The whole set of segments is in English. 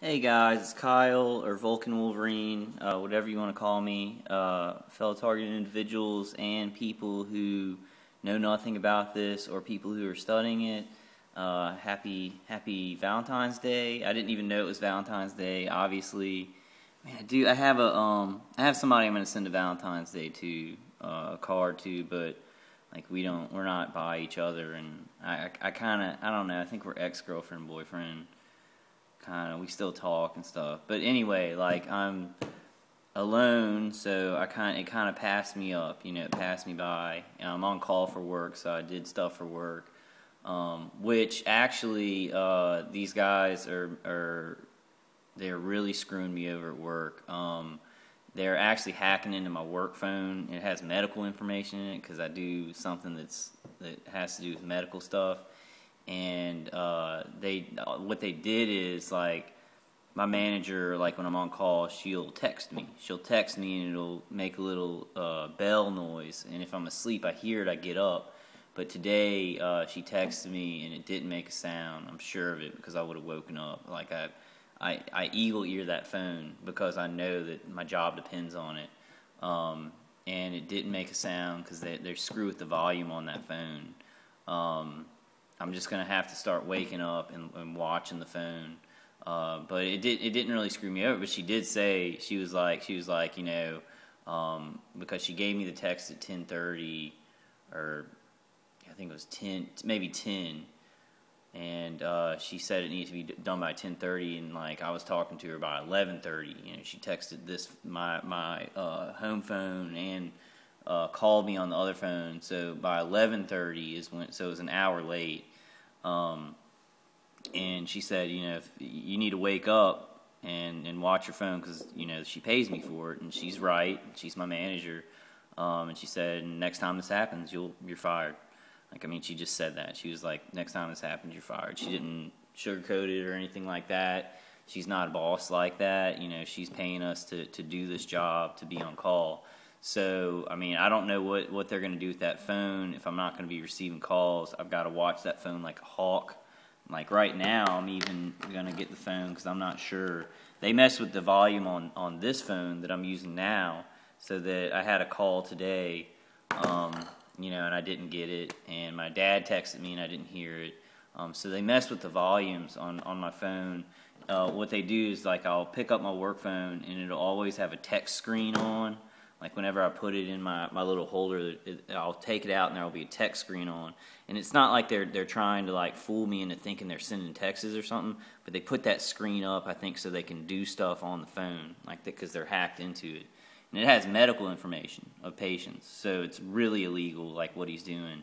Hey guys, it's Kyle or Vulcan Wolverine, whatever you want to call me, fellow targeted individuals and people who know nothing about this or people who are studying it. Happy Valentine's Day. I didn't even know it was Valentine's Day. Obviously, man, I have somebody I'm going to send a Valentine's Day to, a card to, but like we're not by each other, and I don't know. I think we're ex-girlfriend, boyfriend. We still talk and stuff, but anyway, like I'm alone, so it kind of passed me up, it passed me by. I'm on call for work, so I did stuff for work, which actually these guys they're really screwing me over at work. They're actually hacking into my work phone. It has medical information in it because I do something that has to do with medical stuff. And what they did is, like, my manager, like when I'm on call, she'll text me and it'll make a little bell noise, and if I'm asleep I hear it, I get up. But today she texted me and it didn't make a sound. I'm sure of it because I would have woken up. Like I eagle ear that phone because I know that my job depends on it, and it didn't make a sound because they screw with the volume on that phone. I'm just gonna have to start waking up and watching the phone. But it didn't really screw me over. But she did say, she was like, because she gave me the text at 10:30, or I think it was 10, maybe 10, and she said it needed to be done by 10:30, and like I was talking to her by 11:30. She texted my home phone and called me on the other phone. So by 11:30 is when. So it was an hour late. And she said, if you need to wake up and watch your phone because, she pays me for it, and she's right. She's my manager. And she said, next time this happens, you're fired. She just said that. She was like, next time this happens, you're fired. She didn't sugarcoat it or anything like that. She's not a boss like that. She's paying us to do this job, to be on call. So, I don't know what they're going to do with that phone if I'm not going to be receiving calls. I've got to watch that phone like a hawk. Like right now, I'm even going to get the phone because I'm not sure. They messed with the volume on this phone that I'm using now, so that I had a call today, and I didn't get it. And my dad texted me and I didn't hear it. So they messed with the volumes on my phone. What they do is, like, I'll pick up my work phone and it'll always have a text screen on. Like whenever I put it in my little holder, I'll take it out and there will be a text screen on. And it's not like they're trying to like fool me into thinking they're sending texts or something, but they put that screen up, I think, so they can do stuff on the phone, like that, because they're hacked into it. And it has medical information of patients, so it's really illegal, like what he's doing.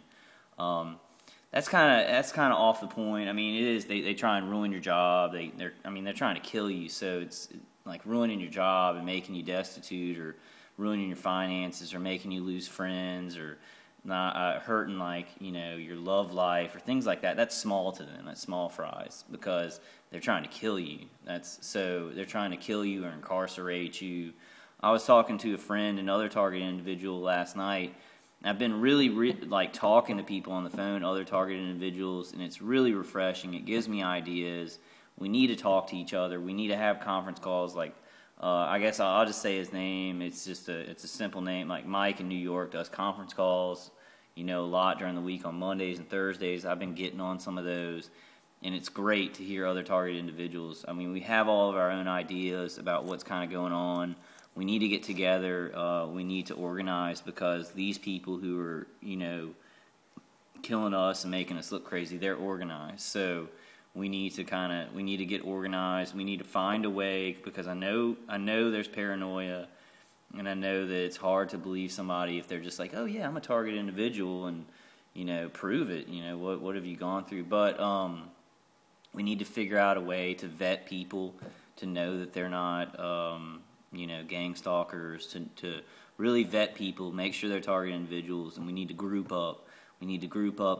That's kind of off the point. It is. They try and ruin your job. They're trying to kill you. So it's like ruining your job and making you destitute, or ruining your finances, or making you lose friends, or not hurting your love life, or things like that. That's small to them. That's small fries, because they're trying to kill you. They're trying to kill you or incarcerate you. I was talking to a friend, another targeted individual, last night. I've been really talking to people on the phone, other targeted individuals, and it's really refreshing. It gives me ideas. We need to talk to each other. We need to have conference calls. I guess I'll just say his name. It's a simple name. Like Mike in New York does conference calls, a lot during the week on Mondays and Thursdays. I've been getting on some of those, and it's great to hear other targeted individuals. We have all of our own ideas about what's kind of going on. We need to get together. We need to organize, because these people who are, killing us and making us look crazy, they're organized. So we need to get organized. We need to find a way, because I know there's paranoia, and I know that it's hard to believe somebody if they're just like, oh yeah, I'm a targeted individual, and prove it. What have you gone through? But we need to figure out a way to vet people, to know that they're not gang stalkers, to really vet people, make sure they're targeted individuals, and we need to group up.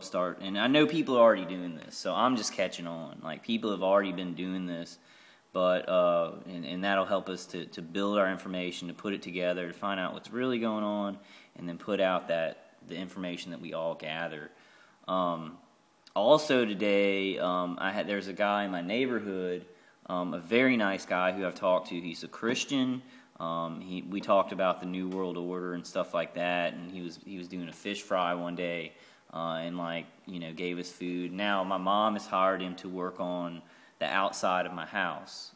Start, and I know people are already doing this, so I'm just catching on. Like, people have already been doing this, but and that'll help us to build our information, to put it together, to find out what's really going on, and then put out the information that we all gather. Also today, there's a guy in my neighborhood A very nice guy who I've talked to. He's a Christian. We talked about the New World Order and stuff like that, and he was doing a fish fry one day, and gave us food. Now my mom has hired him to work on the outside of my house,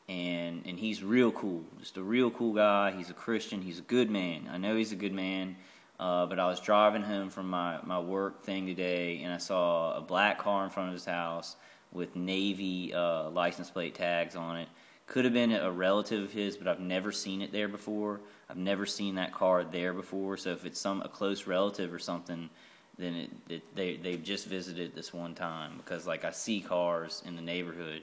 and he's real cool, just a real cool guy. He's a Christian. He's a good man. I know he's a good man. But I was driving home from my work thing today, and I saw a black car in front of his house with Navy license plate tags on it. Could have been a relative of his, but I've never seen it there before. I've never seen that car there before. So if it's a close relative or something, then they've just visited this one time, because I see cars in the neighborhood,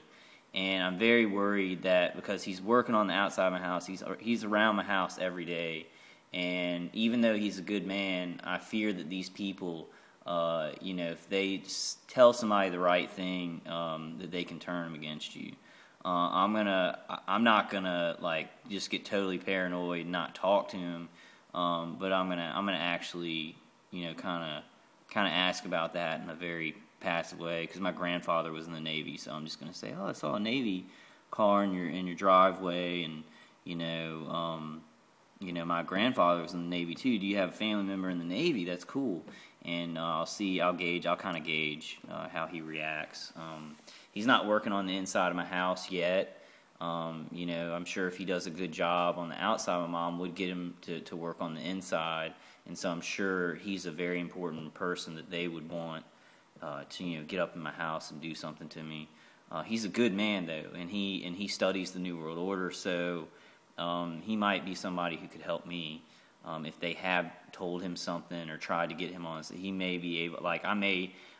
and I'm very worried that because he's working on the outside of my house, he's around my house every day. And even though he's a good man, I fear that these people, if they tell somebody the right thing, that they can turn them against you. I'm not gonna just get totally paranoid and not talk to him, but I'm gonna actually, kind of ask about that in a very passive way, because my grandfather was in the Navy, so I'm just gonna say, oh, I saw a Navy car in your driveway, and my grandfather was in the Navy too. Do you have a family member in the Navy? That's cool. And I'll kind of gauge how he reacts. He's not working on the inside of my house yet. I'm sure if he does a good job on the outside, my mom would get him to work on the inside. And so I'm sure he's a very important person that they would want to get up in my house and do something to me. He's a good man though, and he studies the New World Order, so he might be somebody who could help me. If they have told him something or tried to get him on, so he may be able.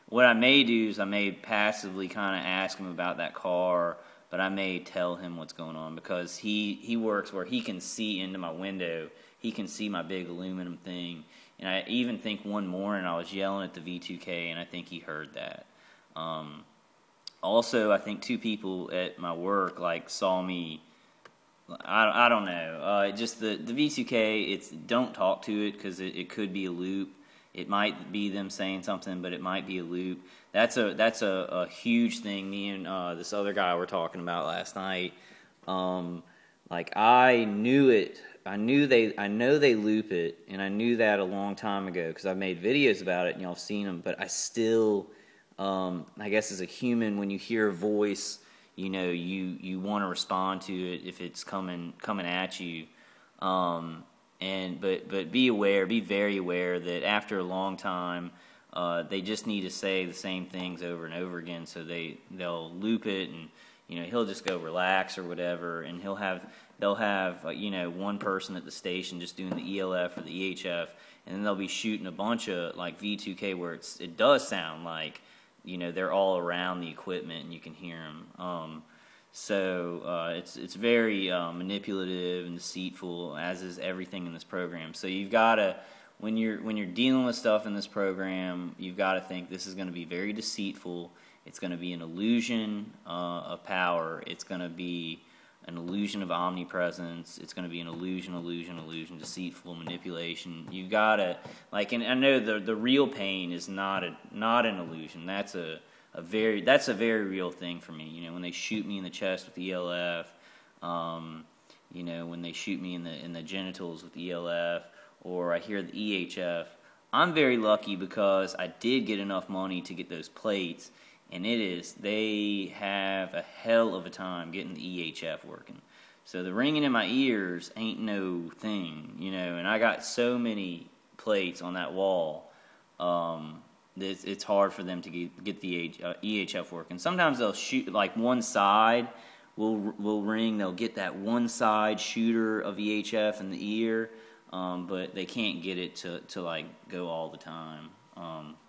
What I may do is I may passively kind of ask him about that car, but I may tell him what's going on, because he works where he can see into my window. He can see my big aluminum thing, and I even think one morning I was yelling at the V2K, and I think he heard that. Also, I think two people at my work saw me. I don't know. Just the V2K. Don't talk to it, because it could be a loop. It might be them saying something, but it might be a loop. That's a huge thing. Me and this other guy were talking about last night. I knew it. I know they loop it, and I knew that a long time ago, because I've made videos about it and y'all seen them. But I still, I guess as a human, when you hear a voice, you want to respond to it if it's coming at you. But be very aware that after a long time, they just need to say the same things over and over again, so they'll loop it, and he'll just go relax or whatever, and they'll have one person at the station just doing the ELF or the EHF, and then they'll be shooting a bunch of V2K where it does sound like they're all around the equipment and you can hear them. So it's very manipulative and deceitful, as is everything in this program. So you've got to, when you're dealing with stuff in this program, you've got to think this is going to be very deceitful. It's going to be an illusion of power. It's going to be an illusion of omnipresence. It's going to be an illusion, deceitful manipulation. You've got to, and I know the real pain is not an illusion. That's a very real thing for me. When they shoot me in the chest with ELF, when they shoot me in the genitals with ELF, or I hear the EHF, I'm very lucky because I did get enough money to get those plates, and they have a hell of a time getting the EHF working. So the ringing in my ears ain't no thing, and I got so many plates on that wall. It's hard for them to get the EHF working. Sometimes they'll shoot one side will ring. They'll get that one side shooter of EHF in the ear, but they can't get it to go all the time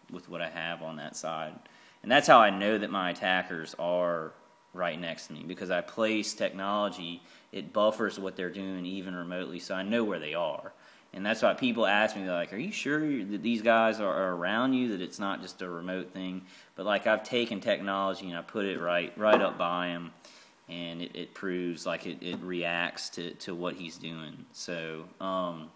with what I have on that side. And that's how I know that my attackers are right next to me, because I place technology. It buffers what they're doing even remotely, so I know where they are. And that's why people ask me, are you sure that these guys are around you, that it's not just a remote thing? But I've taken technology and I put it right up by him, and it proves it reacts to what he's doing. So, and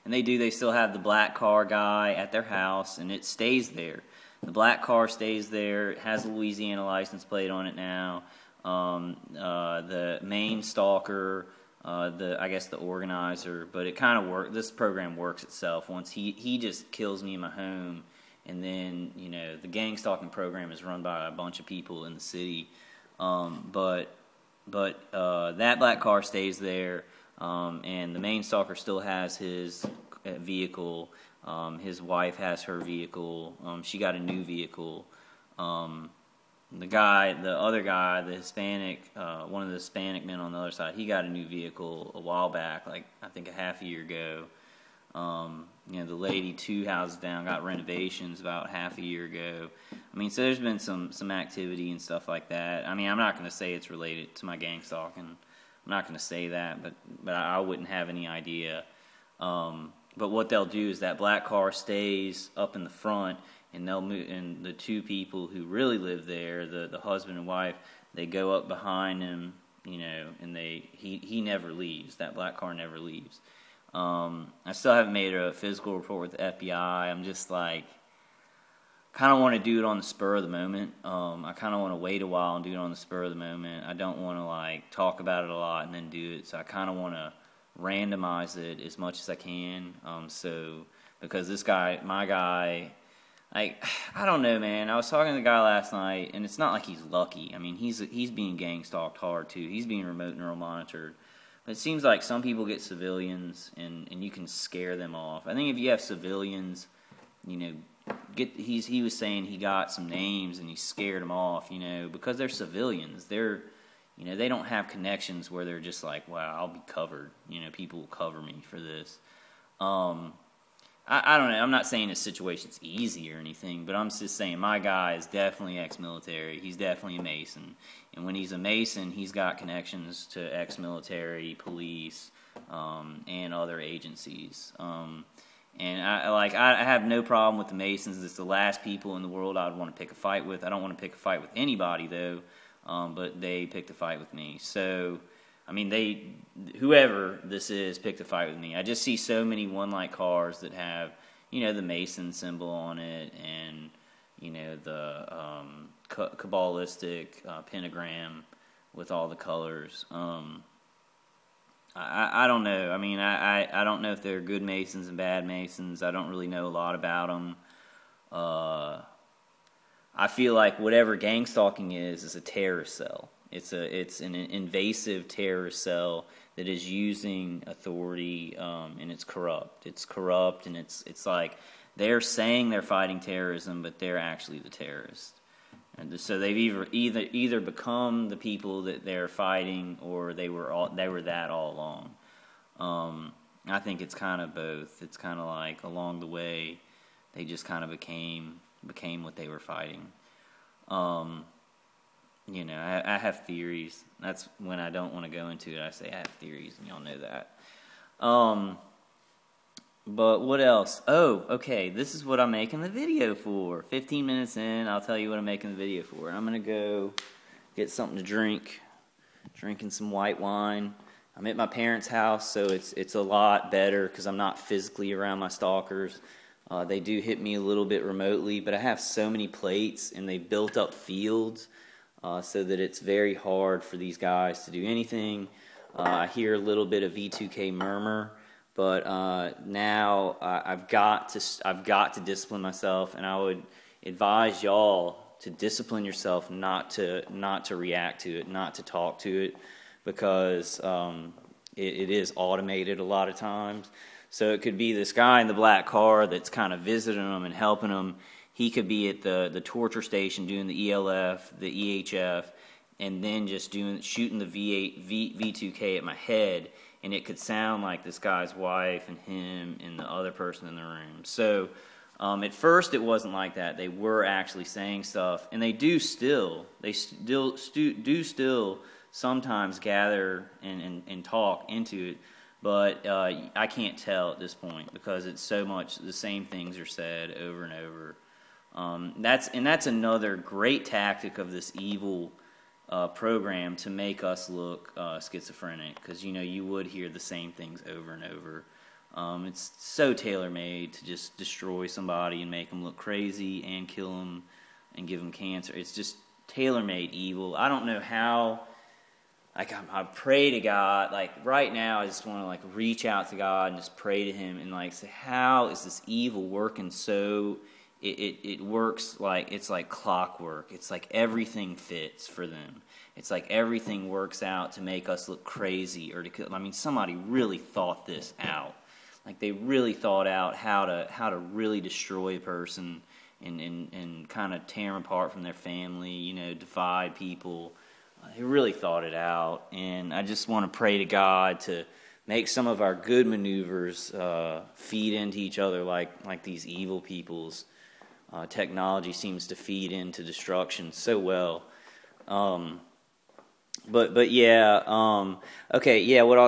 they still have the black car guy at their house, and it stays there. The black car stays there. It has a Louisiana license plate on it now. the main stalker, I guess the organizer, but it kind of this program works itself once he just kills me in my home, and then, you know, the gang stalking program is run by a bunch of people in the city, but that black car stays there, and the main stalker still has his vehicle. His wife has her vehicle. She got a new vehicle. The other guy, the Hispanic, one of the Hispanic men on the other side, he got a new vehicle a while back, like I think a half a year ago. You know, the lady 2 houses down got renovations about half a year ago. I mean, so there's been some activity and stuff like that. I mean, I'm not going to say it's related to my gang stalking. I'm not going to say that, but I wouldn't have any idea. But what they'll do is that black car stays up in the front, and they'll move, and the 2 people who really live there, the husband and wife, they go up behind him, you know, and he never leaves. That black car never leaves. I still haven't made a physical report with the FBI. I'm just like, kind of want to do it on the spur of the moment. I kind of want to wait a while and do it on the spur of the moment. I don't want to like talk about it a lot and then do it. So I kind of want to randomize it as much as I can. So because this guy, my guy, I don't know, man. I was talking to the guy last night, and it's not like he's lucky. I mean, he's being gang stalked hard too. He's being remote neural monitored. But it seems like some people get civilians, and you can scare them off. I think if you have civilians, you know, he was saying he got some names and he scared them off, you know, because they're civilians. They're, you know, they don't have connections where they're just like, wow, I'll be covered. You know, people will cover me for this. I don't know. I'm not saying his situation's easy or anything, but I'm just saying my guy is definitely ex-military. He's definitely a Mason. And when he's a Mason, he's got connections to ex-military, police, and other agencies. And I have no problem with the Masons. It's the last people in the world I would want to pick a fight with. I don't want to pick a fight with anybody, though, but they picked a fight with me. So, I mean, whoever this is picked a fight with me. I just see so many one-light cars that have, you know, the Mason symbol on it, and, you know, the Kabbalistic pentagram with all the colors. I don't know. I mean, I don't know if they're good Masons and bad Masons. I don't really know a lot about them. I feel like whatever gang stalking is a terrorist cell. It's an invasive terrorist cell that is using authority, and it's corrupt. It's corrupt, and it's like they're saying they're fighting terrorism, but they're actually the terrorists. And so they've either become the people that they're fighting, or they were that all along. I think it's kind of both. It's kind of like along the way, they just kind of became what they were fighting. You know, I have theories. That's when I don't want to go into it. I say I have theories, and y'all know that. But what else? Oh, okay, this is what I'm making the video for. 15 minutes in, I'll tell you what I'm making the video for. I'm going to go get something to drink. Drinking some white wine. I'm at my parents' house, so it's a lot better because I'm not physically around my stalkers. They do hit me a little bit remotely, but I have so many plates, and they've built up fields so that it's very hard for these guys to do anything. I hear a little bit of V2K murmur. But now I've got to discipline myself, and I would advise y'all to discipline yourself not to react to it, not to talk to it, because it is automated a lot of times. So it could be this guy in the black car that's kind of visiting them and helping them. He could be at the torture station doing the ELF, the EHF, and then just shooting the V2K at my head. And it could sound like this guy's wife and him and the other person in the room. So at first it wasn't like that. They were actually saying stuff, and they do still. They still sometimes gather and talk into it. But I can't tell at this point because it's so much the same things are said over and over. That's another great tactic of this evil program to make us look schizophrenic, because you would hear the same things over and over. It's so tailor-made to just destroy somebody and make them look crazy and kill them and give them cancer. It's just tailor-made evil. I don't know how. Like, I pray to God, like, right now, I just want to, like, reach out to God and just pray to Him and, like, say, how is this evil working so, it works like, it's like clockwork. It's like everything fits for them. It's like everything works out to make us look crazy, or to, I mean, somebody really thought this out. Like, they really thought out how to really destroy a person and kind of tear them apart from their family, you know, divide people. He really thought it out, and I just want to pray to God to make some of our good maneuvers feed into each other like these evil people's technology seems to feed into destruction so well. But yeah, okay, yeah. What I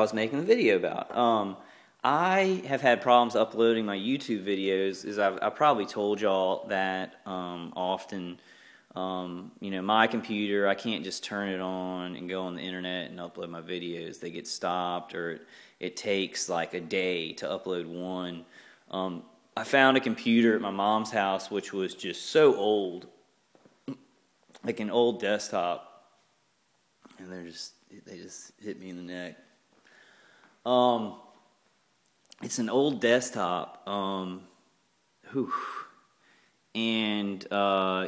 was making the video about. I have had problems uploading my YouTube videos. I've probably told y'all that often. You know, my computer, I can't just turn it on and go on the internet and upload my videos. They get stopped, or it takes like a day to upload one. I found a computer at my mom's house which was just so old, like an old desktop, and they just hit me in the neck. It's an old desktop. And,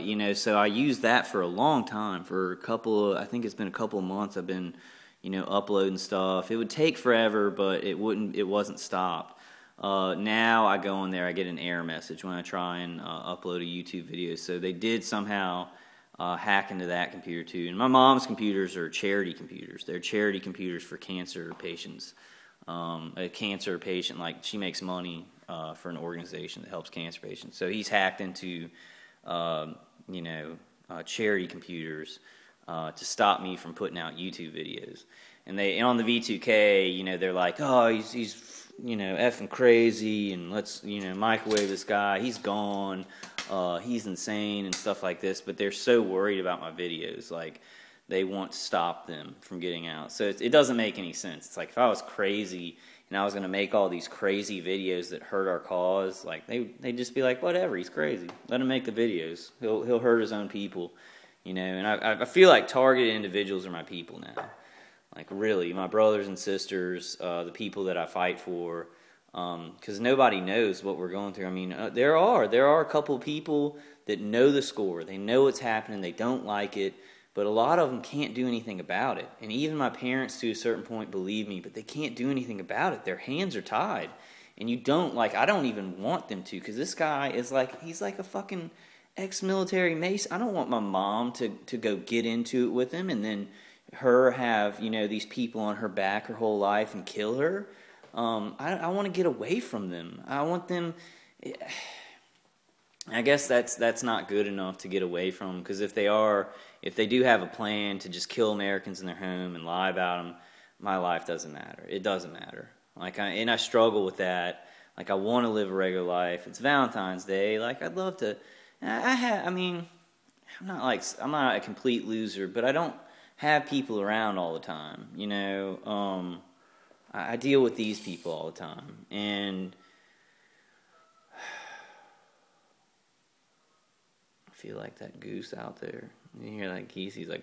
you know, so I used that for a long time, I think it's been a couple of months I've been, you know, uploading stuff. It would take forever, but it wasn't stopped. Now I go in there, I get an error message when I try and upload a YouTube video. So they did somehow hack into that computer too. And my mom's computers are charity computers. They're charity computers for cancer patients. A cancer patient, like, she makes money for an organization that helps cancer patients. So he's hacked into, you know, charity computers to stop me from putting out YouTube videos. And on the V2K, you know, they're like, oh, he's you know, effing crazy, and let's, you know, microwave this guy. He's gone. He's insane and stuff like this. But they're so worried about my videos, like, they want to stop them from getting out. So it doesn't make any sense. It's like, if I was crazy and I was going to make all these crazy videos that hurt our cause, like, they'd just be like, whatever, he's crazy. Let him make the videos. He'll hurt his own people, you know. And I feel like targeted individuals are my people now. Like, really, my brothers and sisters, the people that I fight for, because nobody knows what we're going through. I mean, there are a couple of people that know the score. They know what's happening. They don't like it. But a lot of them can't do anything about it. And even my parents, to a certain point, believe me, but they can't do anything about it. Their hands are tied. And you don't, like, I don't even want them to, because this guy is like, he's like a fucking ex-military mace. I don't want my mom to go get into it with him and then her have, you know, these people on her back her whole life and kill her. I want to get away from them. I want them... I guess that's not good enough to get away from, because if they do have a plan to just kill Americans in their home and lie about them, my life doesn't matter. It doesn't matter. Like, I struggle with that. Like, I want to live a regular life. It's Valentine's Day. Like, I'd love to. I mean, I'm not a complete loser, but I don't have people around all the time. You know, I deal with these people all the time, and feel like that goose out there. You hear that geese, he's like,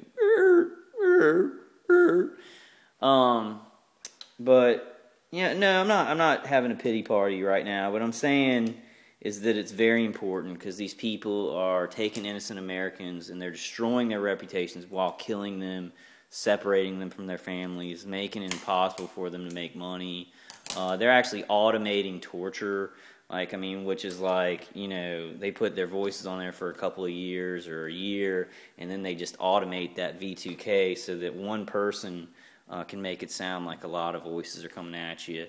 but yeah, no, I'm not having a pity party right now. What I'm saying is that it's very important, because these people are taking innocent Americans and they're destroying their reputations while killing them, separating them from their families, making it impossible for them to make money. They're actually automating torture. Like, I mean, which is like, you know, they put their voices on there for a couple of years or a year, and then they just automate that V2K so that one person can make it sound like a lot of voices are coming at you.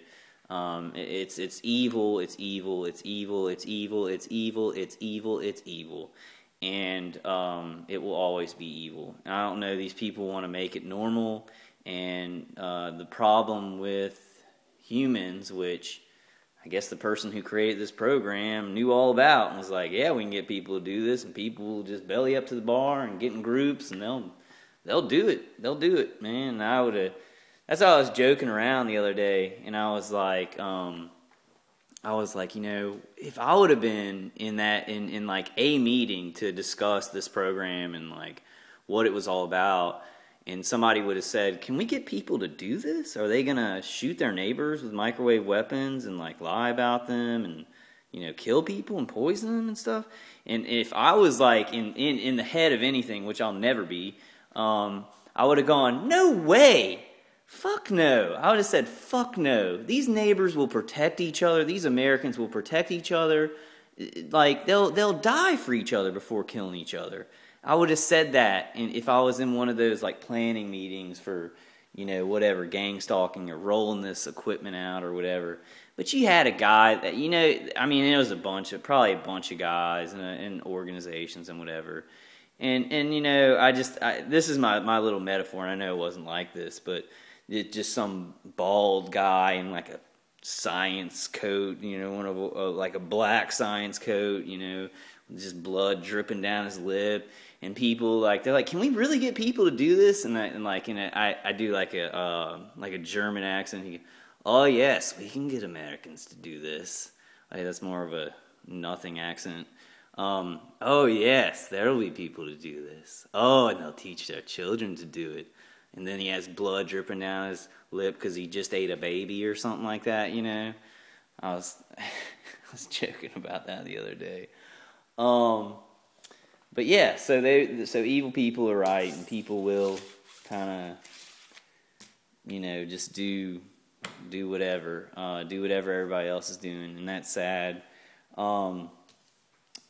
It's evil, it's evil, it's evil, it's evil, it's evil, it's evil, it's evil. And it will always be evil. And I don't know, these people want to make it normal, and the problem with humans, which I guess the person who created this program knew all about, and was like, yeah, we can get people to do this, and people will just belly up to the bar and get in groups, and they'll do it. They'll do it, man. And that's how I was joking around the other day, and I was like, I was like, if I would have been in like a meeting to discuss this program and like what it was all about, and somebody would have said, can we get people to do this? Are they going to shoot their neighbors with microwave weapons and like lie about them and, kill people and poison them and stuff? And if I was like in the head of anything, which I'll never be, I would have gone, no way. Fuck no. I would have said, fuck no. These neighbors will protect each other. These Americans will protect each other. Like, they'll die for each other before killing each other. I would have said that if I was in one of those, like, planning meetings for, whatever, gang stalking or rolling this equipment out or whatever. But you had a guy that, it was probably a bunch of guys and organizations and whatever. And this is my little metaphor, and I know it wasn't like this, but it's just some bald guy in like a science coat, like a black science coat, just blood dripping down his lip, and people they're like, can we really get people to do this? And I do like a German accent. Oh yes, we can get Americans to do this. That's more of a nothing accent. Oh yes, there'll be people to do this. Oh, and they'll teach their children to do it. And then he has blood dripping down his lip because he just ate a baby or something like that, I was joking about that the other day. But yeah, so evil people are right, and people will kind of, just do whatever everybody else is doing, and that's sad.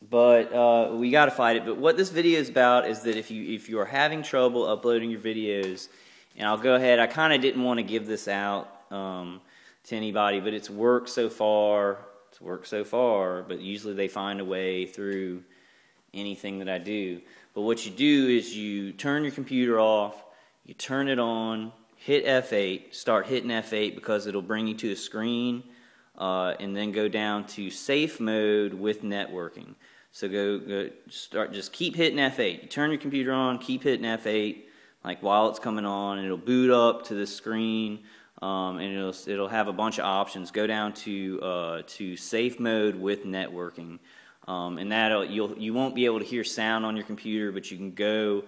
But we got to fight it. But what this video is about is that if you are having trouble uploading your videos, and I'll go ahead, I kind of didn't want to give this out to anybody, but it's worked so far. But usually they find a way through anything that I do. But what you do is you turn your computer off, you turn it on, hit F8, start hitting F8 because it'll bring you to a screen, and then go down to safe mode with networking. So just keep hitting F8. You turn your computer on, keep hitting F8, like while it's coming on, and it'll boot up to the screen, and it'll have a bunch of options. Go down to safe mode with networking, and you won't be able to hear sound on your computer, but you can go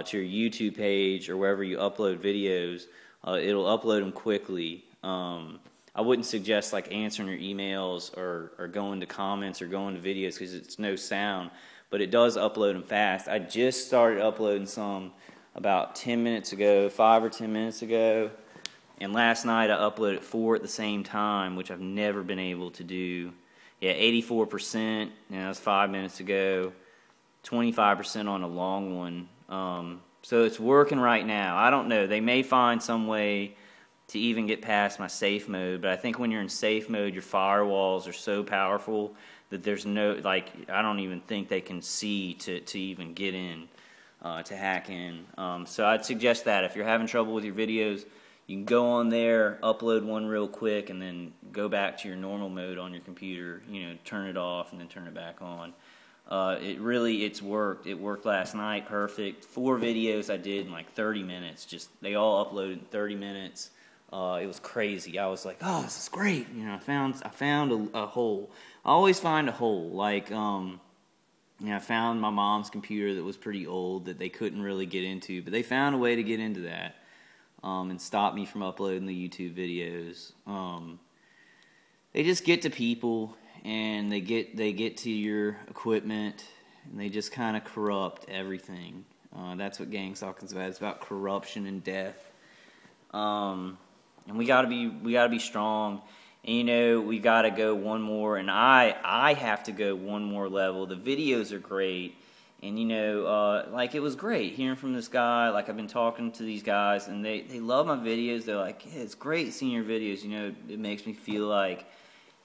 to your YouTube page or wherever you upload videos. It'll upload them quickly. I wouldn't suggest like answering your emails or going to comments or going to videos because it's no sound, but it does upload them fast. I just started uploading some about 10 minutes ago, 5 or 10 minutes ago, and last night I uploaded 4 at the same time, which I've never been able to do. Yeah, 84%, that was 5 minutes ago, 25% on a long one. So it's working right now. I don't know. They may find some way to even get past my safe mode, but I think when you're in safe mode, your firewalls are so powerful that there's no, I don't even think they can see to even get in, to hack in. So I'd suggest that if you're having trouble with your videos, you can go on there, upload one real quick, and then go back to your normal mode on your computer, turn it off and then turn it back on. It's worked. It worked last night, perfect. 4 videos I did in like 30 minutes. They all uploaded in 30 minutes. It was crazy. I was like, oh, this is great. I found a hole. I always find a hole. I found my mom's computer that was pretty old that they couldn't really get into, but they found a way to get into that, and stop me from uploading the YouTube videos. They just get to people, and they get to your equipment, and they just kind of corrupt everything. That's what gang stalking is about. It's about corruption and death. And we gotta be strong. And we gotta go one more. And I have to go one more level. The videos are great, and it was great hearing from this guy. I've been talking to these guys, and they love my videos. They're like, yeah, it's great seeing your videos. It makes me feel like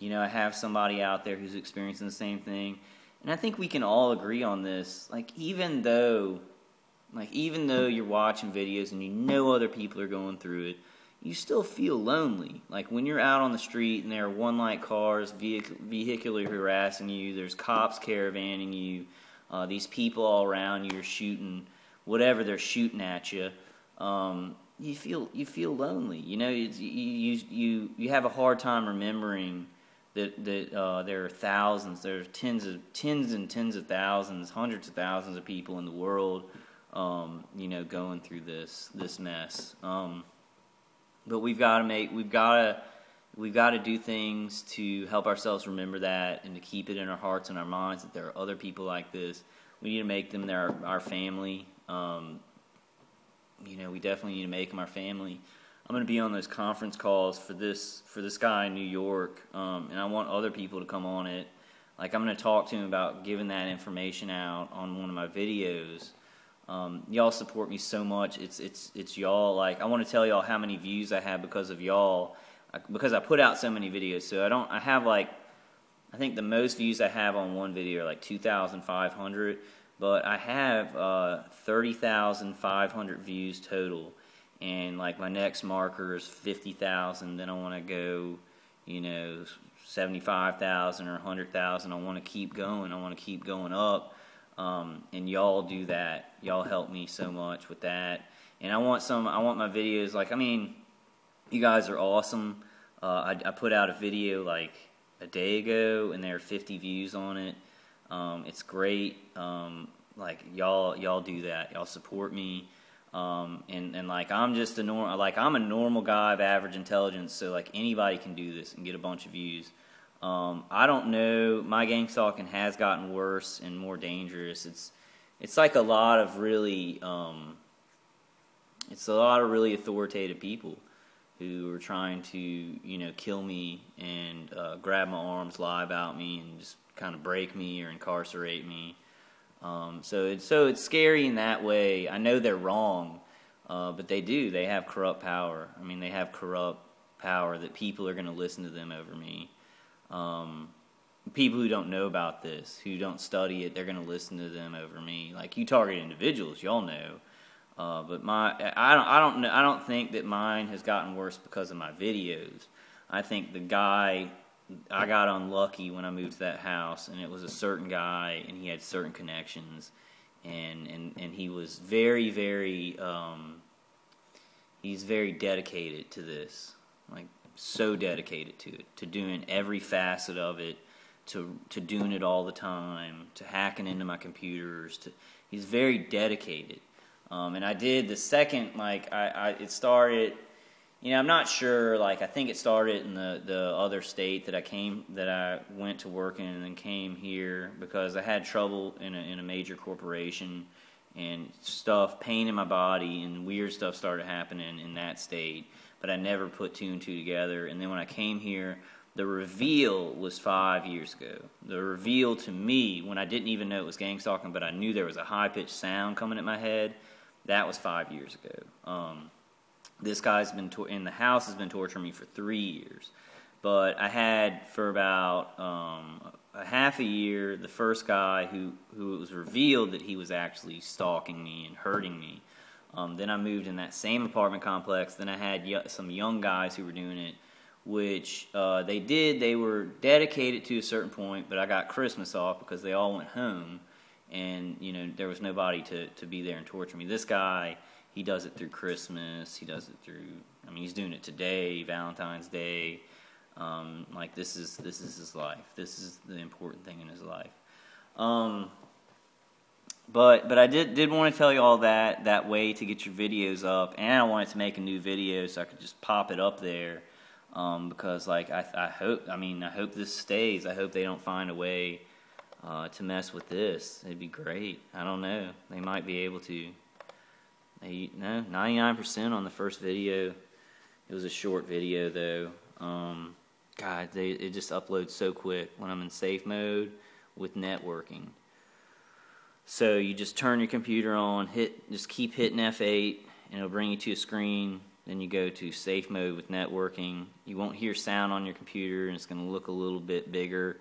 I have somebody out there who's experiencing the same thing. And I think we can all agree on this. Even though you're watching videos and other people are going through it, you still feel lonely. When you're out on the street and there are one-light cars vehicularly harassing you, there's cops caravanning you, these people all around you are shooting whatever they're shooting at you. You feel lonely. You have a hard time remembering there are thousands, there are tens and tens of thousands, hundreds of thousands of people in the world, going through this mess. But we've got to do things to help ourselves remember that, and to keep it in our hearts and our minds that there are other people like this. We need to make them our family. We definitely need to make them our family. I'm going to be on those conference calls for this guy in New York, and I want other people to come on it. Like, I'm going to talk to him about giving that information out on one of my videos. Y'all support me so much. It's y'all. Like, I want to tell y'all how many views I have because of y'all, because I put out so many videos. So I have I think the most views I have on one video are like 2,500, but I have 30,500 views total. And like my next marker is 50,000. Then I want to go, 75,000 or 100,000. I want to keep going. I want to keep going up. And y'all do that. Y'all help me so much with that. And I want my videos, you guys are awesome. I put out a video like a day ago, and there are 50 views on it. It's great. Y'all do that. Y'all support me. And I'm just I'm a normal guy of average intelligence, so like anybody can do this and get a bunch of views. I don't know, my gang stalking has gotten worse and more dangerous. It's like a lot of really authoritative people who are trying to kill me and grab my arms, lie about me, and just kind of break me or incarcerate me. So it's scary in that way. I know they're wrong, but they do. They have corrupt power. They have corrupt power that people are going to listen to them over me. People who don't know about this, who don't study it, they're going to listen to them over me. Like, you target individuals, y'all know. But I don't think that mine has gotten worse because of my videos. I think I got unlucky when I moved to that house, and it was a certain guy, and he had certain connections, and he was very, very, he's very dedicated to this, like so dedicated to it, to doing every facet of it, to doing it all the time, to hacking into my computers. He's very dedicated, and I did the second, it started. I'm not sure, I think it started in the other state that I went to work in, and then came here because I had trouble in a major corporation, and pain in my body, and weird stuff started happening in that state, but I never put two and two together. And then when I came here, the reveal was 5 years ago. The reveal to me, when I didn't even know it was gang stalking, but I knew there was a high-pitched sound coming at my head, that was 5 years ago. This guy's been in the house has been torturing me for 3 years, but I had for about a half a year the first guy who it was revealed that he was actually stalking me and hurting me. Then I moved in that same apartment complex. Then I had some young guys who were doing it, which they were dedicated to a certain point, but I got Christmas off because they all went home, and there was nobody to be there and torture me. This guy, he does it through Christmas. He does it through. He's doing it today, Valentine's Day. This is his life. This is the important thing in his life. But I did want to tell you all that way to get your videos up, and I wanted to make a new video so I could just pop it up there. Because I hope this stays. I hope they don't find a way to mess with this. It'd be great. I don't know. They might be able to. 99% on the first video. It was a short video though. It just uploads so quick when I'm in safe mode with networking. So you just turn your computer on, just keep hitting F8, and it'll bring you to a screen. Then you go to safe mode with networking. You won't hear sound on your computer, and it's going to look a little bit bigger.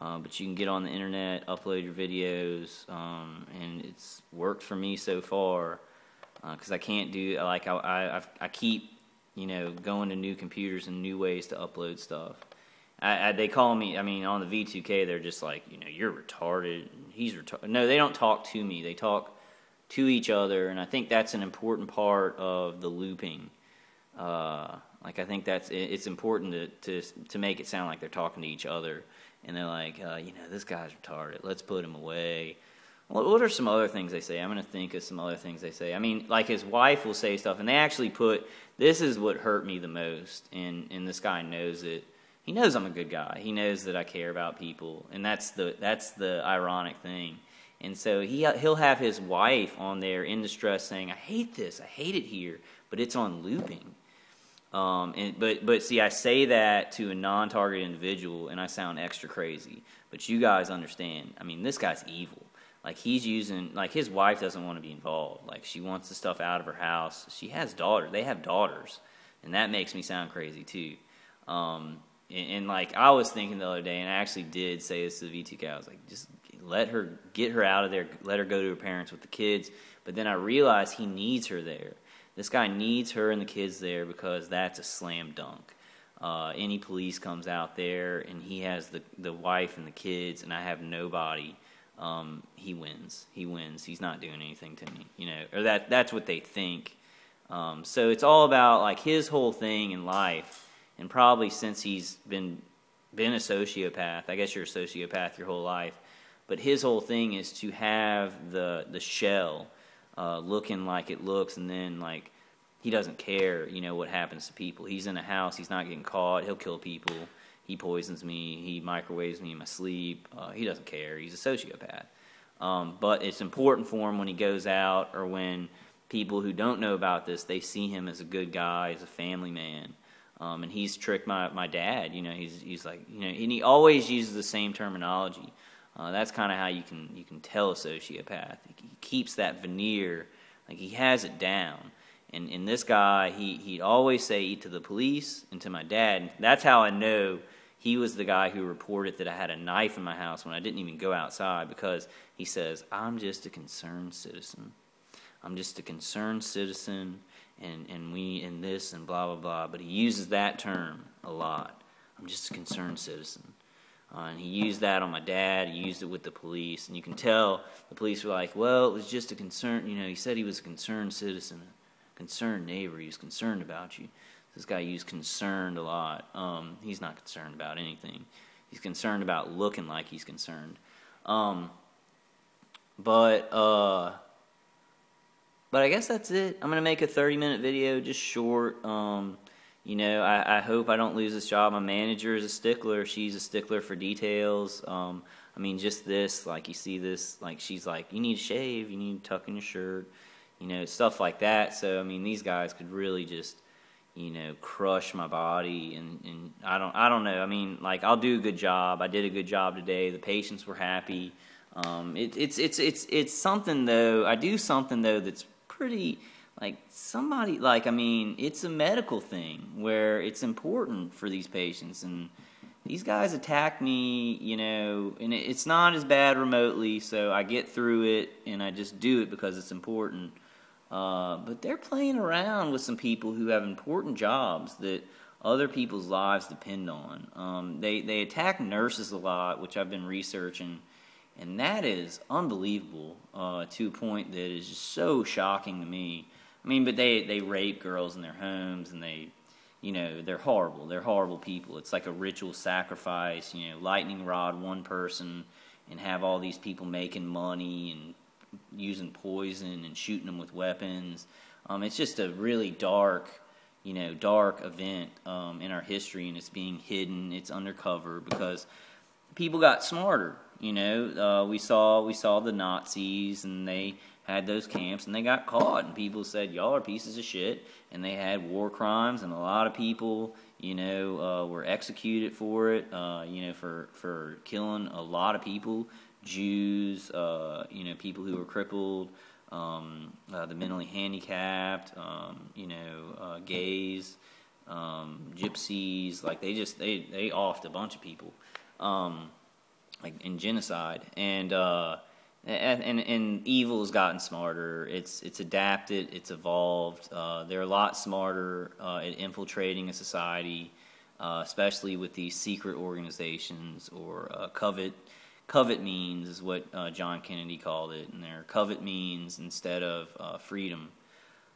But you can get on the internet, upload your videos, and it's worked for me so far. Because I can't do I keep going to new computers and new ways to upload stuff. They call me on the V2K they're just like you're retarded. He's retarded. No, they don't talk to me. They talk to each other, and I think that's an important part of the looping. Like, I think it's important to make it sound like they're talking to each other, and they're like, this guy's retarded. Let's put him away. What are some other things they say? I'm going to think of some other things they say. I mean, like his wife will say stuff, and they actually this is what hurt me the most, and this guy knows it. He knows I'm a good guy. He knows that I care about people, and that's the ironic thing. And so he'll have his wife on there in distress saying, I hate this, I hate it here, but it's on looping. But see, I say that to a non-target individual, and I sound extra crazy. But you guys understand. I mean, this guy's evil. Like, he's using, like, his wife doesn't want to be involved. Like, she wants the stuff out of her house. She has daughters. They have daughters. And that makes me sound crazy, too. And like, I was thinking the other day, and I actually did say this to the V2K. I was like, just get her out of there. Let her go to her parents with the kids. But then I realized he needs her there. This guy needs her and the kids there because that's a slam dunk. Any police comes out there, and he has the wife and the kids, and I have nobody. He wins. He wins. He's not doing anything to me, or that's what they think. So it's all about, like, his whole thing in life, and probably since he's been a sociopath. I guess you're a sociopath your whole life, but his whole thing is to have the shell looking like it looks, and then, like, he doesn't care, what happens to people. He's in a house. He's not getting caught. He'll kill people. He poisons me. He microwaves me in my sleep. He doesn't care. He's a sociopath. But it's important for him when he goes out, or when people who don't know about this, they see him as a good guy, as a family man. And he's tricked my dad. He's like, and he always uses the same terminology. That's kind of how you can tell a sociopath. He keeps that veneer, like, he has it down. And this guy, he'd always say to the police and to my dad. That's how I know he was the guy who reported that I had a knife in my house when I didn't even go outside, because he says, I'm just a concerned citizen. I'm just a concerned citizen, and we, and this, and blah, blah, blah. But he uses that term a lot. I'm just a concerned citizen. And he used that on my dad. He used it with the police. And you can tell the police were like, well, it was just a concern. He said he was a concerned citizen, a concerned neighbor. He was concerned about you. This guy used concerned a lot. He's not concerned about anything. He's concerned about looking like he's concerned. But I guess that's it. I'm going to make a 30-minute video, just short. I hope I don't lose this job. My manager is a stickler. She's a stickler for details. Just this, like, you see this, like, she's like, you need to shave, you need to tuck in your shirt, stuff like that. So, these guys could really just, crush my body, and I don't know. I'll do a good job. I did a good job today. The patients were happy. It's something, though. I do something, though, that's pretty, like, somebody, like, it's a medical thing where it's important for these patients, and these guys attack me, and it's not as bad remotely, so I get through it, and I just do it because it's important. But they're playing around with some people who have important jobs that other people's lives depend on. They attack nurses a lot, which I've been researching, and that is unbelievable to a point that is just so shocking to me. But they rape girls in their homes, and they're horrible. They're horrible people. It's like a ritual sacrifice, lightning rod one person and have all these people making money and using poison and shooting them with weapons. It's just a really dark event in our history, and it's being hidden. It's undercover because people got smarter. We saw the Nazis, and they had those camps, and they got caught, and people said, y'all are pieces of shit, and they had war crimes, and a lot of people, were executed for it, for killing a lot of people. Jews, people who were crippled, the mentally handicapped, gays, gypsies, like, they offed a bunch of people, like, in genocide, and evil has gotten smarter. It's adapted, it's evolved. They're a lot smarter at infiltrating a society, especially with these secret organizations, or Covet means is what John Kennedy called it, and their covet means instead of freedom.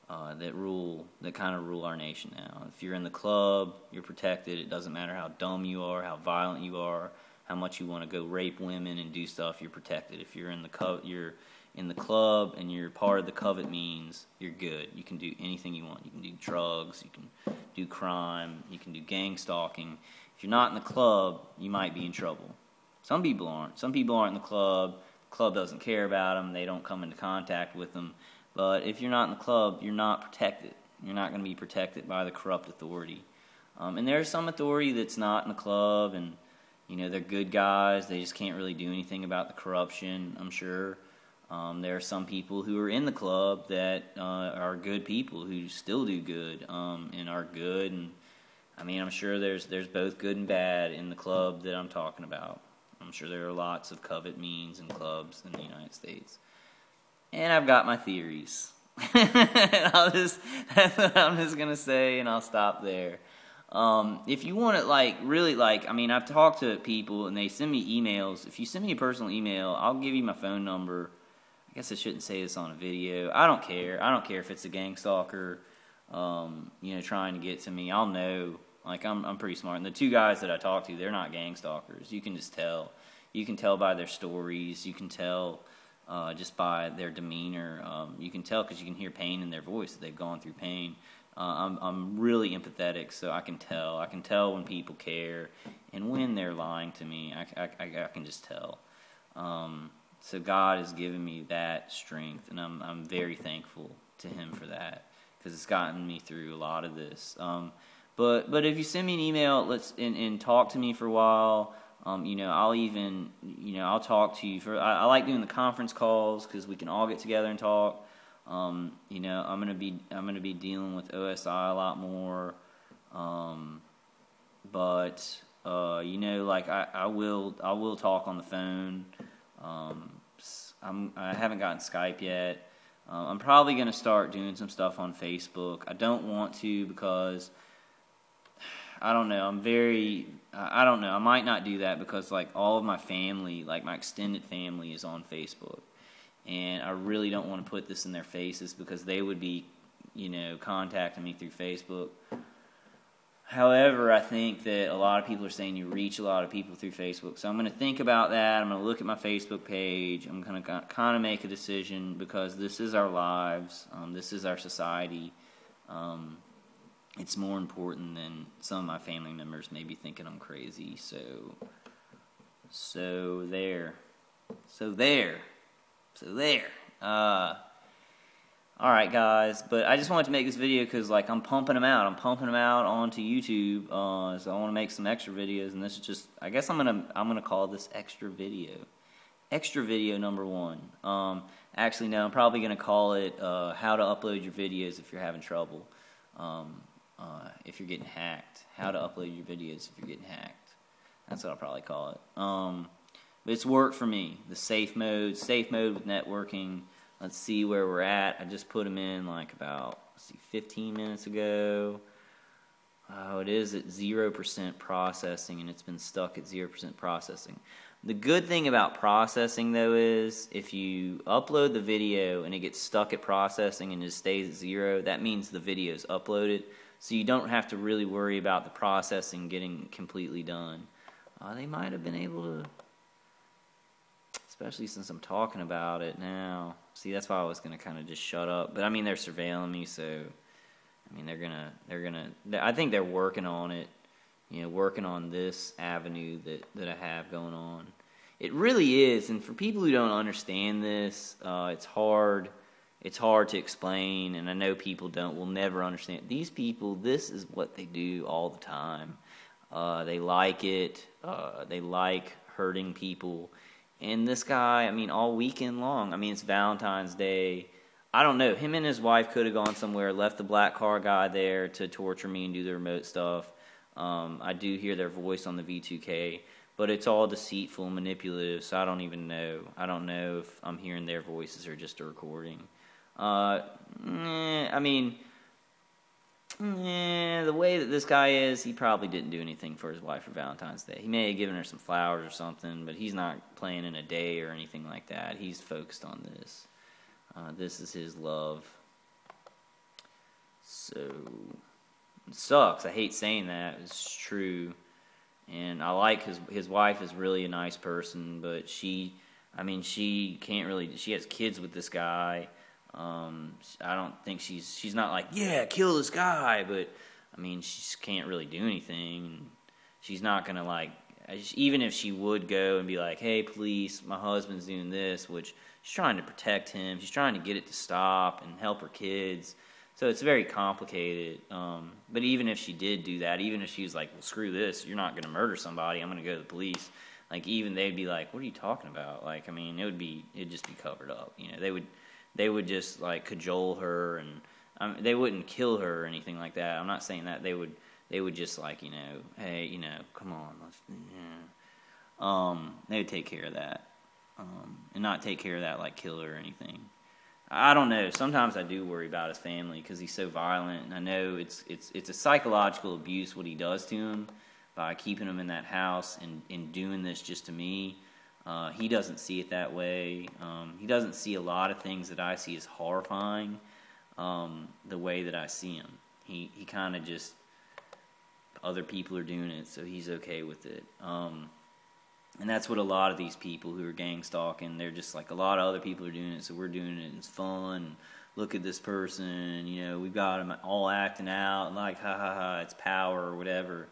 that kind of rule our nation now. If you're in the club, you're protected. It doesn't matter how dumb you are, how violent you are, how much you want to go rape women and do stuff. You're protected. If you're in the club and you're part of the covet means, you're good. You can do anything you want. You can do drugs. You can do crime. You can do gang stalking. If you're not in the club, you might be in trouble. Some people aren't. Some people aren't in the club. The club doesn't care about them. They don't come into contact with them. But if you're not in the club, you're not protected. You're not going to be protected by the corrupt authority. And there's some authority that's not in the club, and they're good guys. They just can't really do anything about the corruption, I'm sure. There are some people who are in the club that are good people who still do good and are good. And I'm sure there's both good and bad in the club that I'm talking about. I'm sure there are lots of covet means and clubs in the United States. And I've got my theories. That's what I'm just going to say, and I'll stop there. If you want to, really, I've talked to people, and they send me emails. If you send me a personal email, I'll give you my phone number. I guess I shouldn't say this on a video. I don't care. I don't care if it's a gang stalker, trying to get to me. I'll know. I'm pretty smart. And the two guys that I talk to, they're not gang stalkers. You can just tell. You can tell by their stories. You can tell just by their demeanor. You can tell because you can hear pain in their voice, that they've gone through pain. I'm really empathetic, so I can tell. I can tell when people care and when they're lying to me. I can just tell. So God has given me that strength, and I'm very thankful to Him for that, because it's gotten me through a lot of this. But if you send me an email, and talk to me for a while. I'll even, I'll talk to you I like doing the conference calls because we can all get together and talk. I'm gonna be dealing with OSI a lot more. I will talk on the phone. I haven't gotten Skype yet. I'm probably gonna start doing some stuff on Facebook. I don't want to because I don't know. I don't know. I might not do that because all of my family, my extended family, is on Facebook, and I really don't want to put this in their faces because they would be, contacting me through Facebook. However, I think that a lot of people are saying you reach a lot of people through Facebook, so I'm going to think about that. I'm going to look at my Facebook page. I'm going to kind of make a decision because this is our lives. This is our society. It's more important than some of my family members may be thinking I'm crazy. So there. Alright, guys. But I just wanted to make this video because, I'm pumping them out. I'm pumping them out onto YouTube. So I want to make some extra videos. And this is just, I guess I'm gonna call this extra video. Extra video number 1. Actually, no, I'm probably going to call it how to upload your videos if you're having trouble. If you're getting hacked. How to upload your videos if you're getting hacked. That's what I'll probably call it. But it's worked for me. The safe mode with networking. Let's see where we're at. I just put them in about 15 minutes ago. Oh, it is at 0% processing, and it's been stuck at 0% processing. The good thing about processing, though, is if you upload the video and it gets stuck at processing and it stays at 0, that means the video is uploaded. So you don't have to really worry about the processing getting completely done. They might have been able to, especially since I'm talking about it now. See, that's why I was going to kind of just shut up. But, they're surveilling me, so, they're gonna, I think they're working on it. Working on this avenue that I have going on. It really is, and for people who don't understand this, it's hard to explain, and I know people will never understand. These people, this is what they do all the time. They like it. They like hurting people. And this guy, all weekend long, it's Valentine's Day. I don't know. Him and his wife could have gone somewhere, left the black car guy there to torture me and do the remote stuff. I do hear their voice on the V2K, but it's all deceitful and manipulative, so I don't even know. I don't know if I'm hearing their voices or just a recording. The way that this guy is, he probably didn't do anything for his wife for Valentine's Day. He may have given her some flowers or something, but he's not planning a day or anything like that. He's focused on this. This is his love. So it sucks. I hate saying that. It's true. And I like his wife is really a nice person, but she can't really. She has kids with this guy. I don't think she's not like, yeah, kill this guy, but I mean, she just can't really do anything. She's not gonna like, even if she would go and be like, hey, police, my husband's doing this, which she's trying to protect him. She's trying to get it to stop and help her kids. So it's very complicated. But even if she did do that, even if she was like, well, screw this, you're not going to murder somebody, I'm going to go to the police. Like, even they'd be like, what are you talking about? Like, I mean, it'd just be covered up. You know, they would just like cajole her, and they wouldn't kill her or anything like that. I'm not saying that. They would just like, you know, hey, you know, come on, let's, they would take care of that, and not take care of that like kill her or anything. I don't know. Sometimes I do worry about his family because he's so violent, and I know it's a psychological abuse what he does to him by keeping him in that house and doing this just to me. He doesn't see it that way. He doesn't see a lot of things that I see as horrifying the way that I see him. He kind of just, other people are doing it, so he's okay with it. And that's what a lot of these people who are gang stalking, they're just like, a lot of other people are doing it, so we're doing it, and it's fun. Look at this person, you know, we've got them all acting out, like, ha ha ha, it's power or whatever.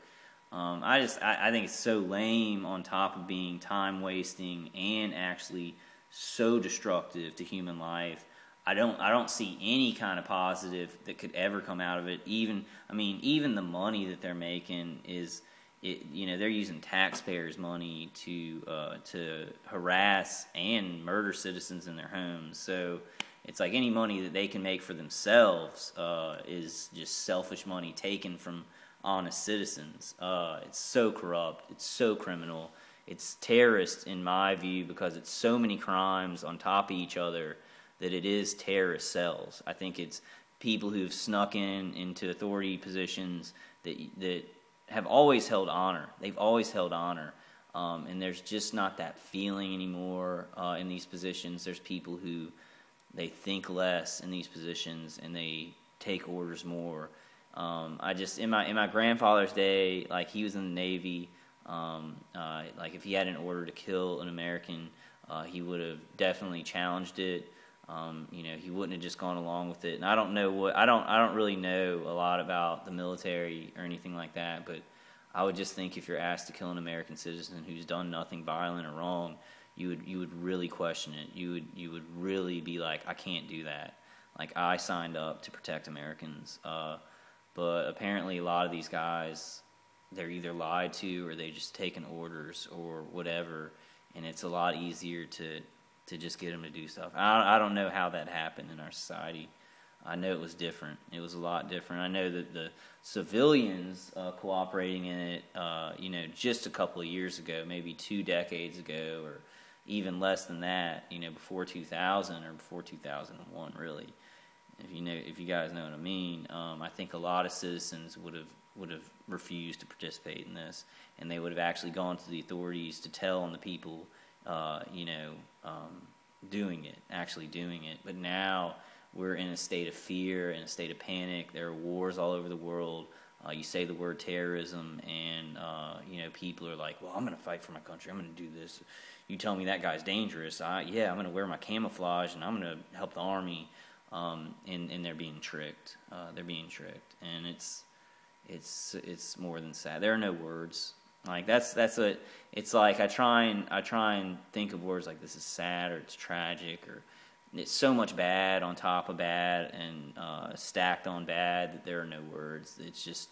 I think it's so lame on top of being time-wasting and actually so destructive to human life. I don't see any kind of positive that could ever come out of it. Even the money that they're making is... they're using taxpayers' money to harass and murder citizens in their homes. So it's like any money that they can make for themselves is just selfish money taken from honest citizens. It's so corrupt. It's so criminal. It's terrorist in my view because it's so many crimes on top of each other that it is terrorist cells. I think it's people who've snuck into authority positions that have always held honor. They've always held honor. And there's just not that feeling anymore in these positions. There's people who, they think less in these positions and they take orders more. In my grandfather's day, like he was in the Navy, like if he had an order to kill an American, he would have definitely challenged it. He wouldn't have just gone along with it. And I don't really know a lot about the military or anything like that, but I would just think if you're asked to kill an American citizen who's done nothing violent or wrong, you would really question it. You would really be like, I can't do that. Like, I signed up to protect Americans. But apparently a lot of these guys, they're either lied to or they just taken orders or whatever, and it's a lot easier to just get them to do stuff. I don't know how that happened in our society. I know it was different. It was a lot different. I know that the civilians cooperating in it, just a couple of years ago, maybe 2 decades ago, or even less than that, before 2000 or before 2001, really. If you guys know what I mean, I think a lot of citizens would have refused to participate in this, and they would have actually gone to the authorities to tell on the people, actually doing it. But now we're in a state of fear, in a state of panic. There are wars all over the world. You say the word terrorism, and people are like, well, I'm going to fight for my country. I'm going to do this. You tell me that guy's dangerous. I'm going to wear my camouflage, and I'm going to help the army. And they're being tricked. They're being tricked, and it's more than sad. There are no words. Like it's like I try and think of words like this is sad or it's tragic or it's so much bad on top of bad and stacked on bad that there are no words. It's just,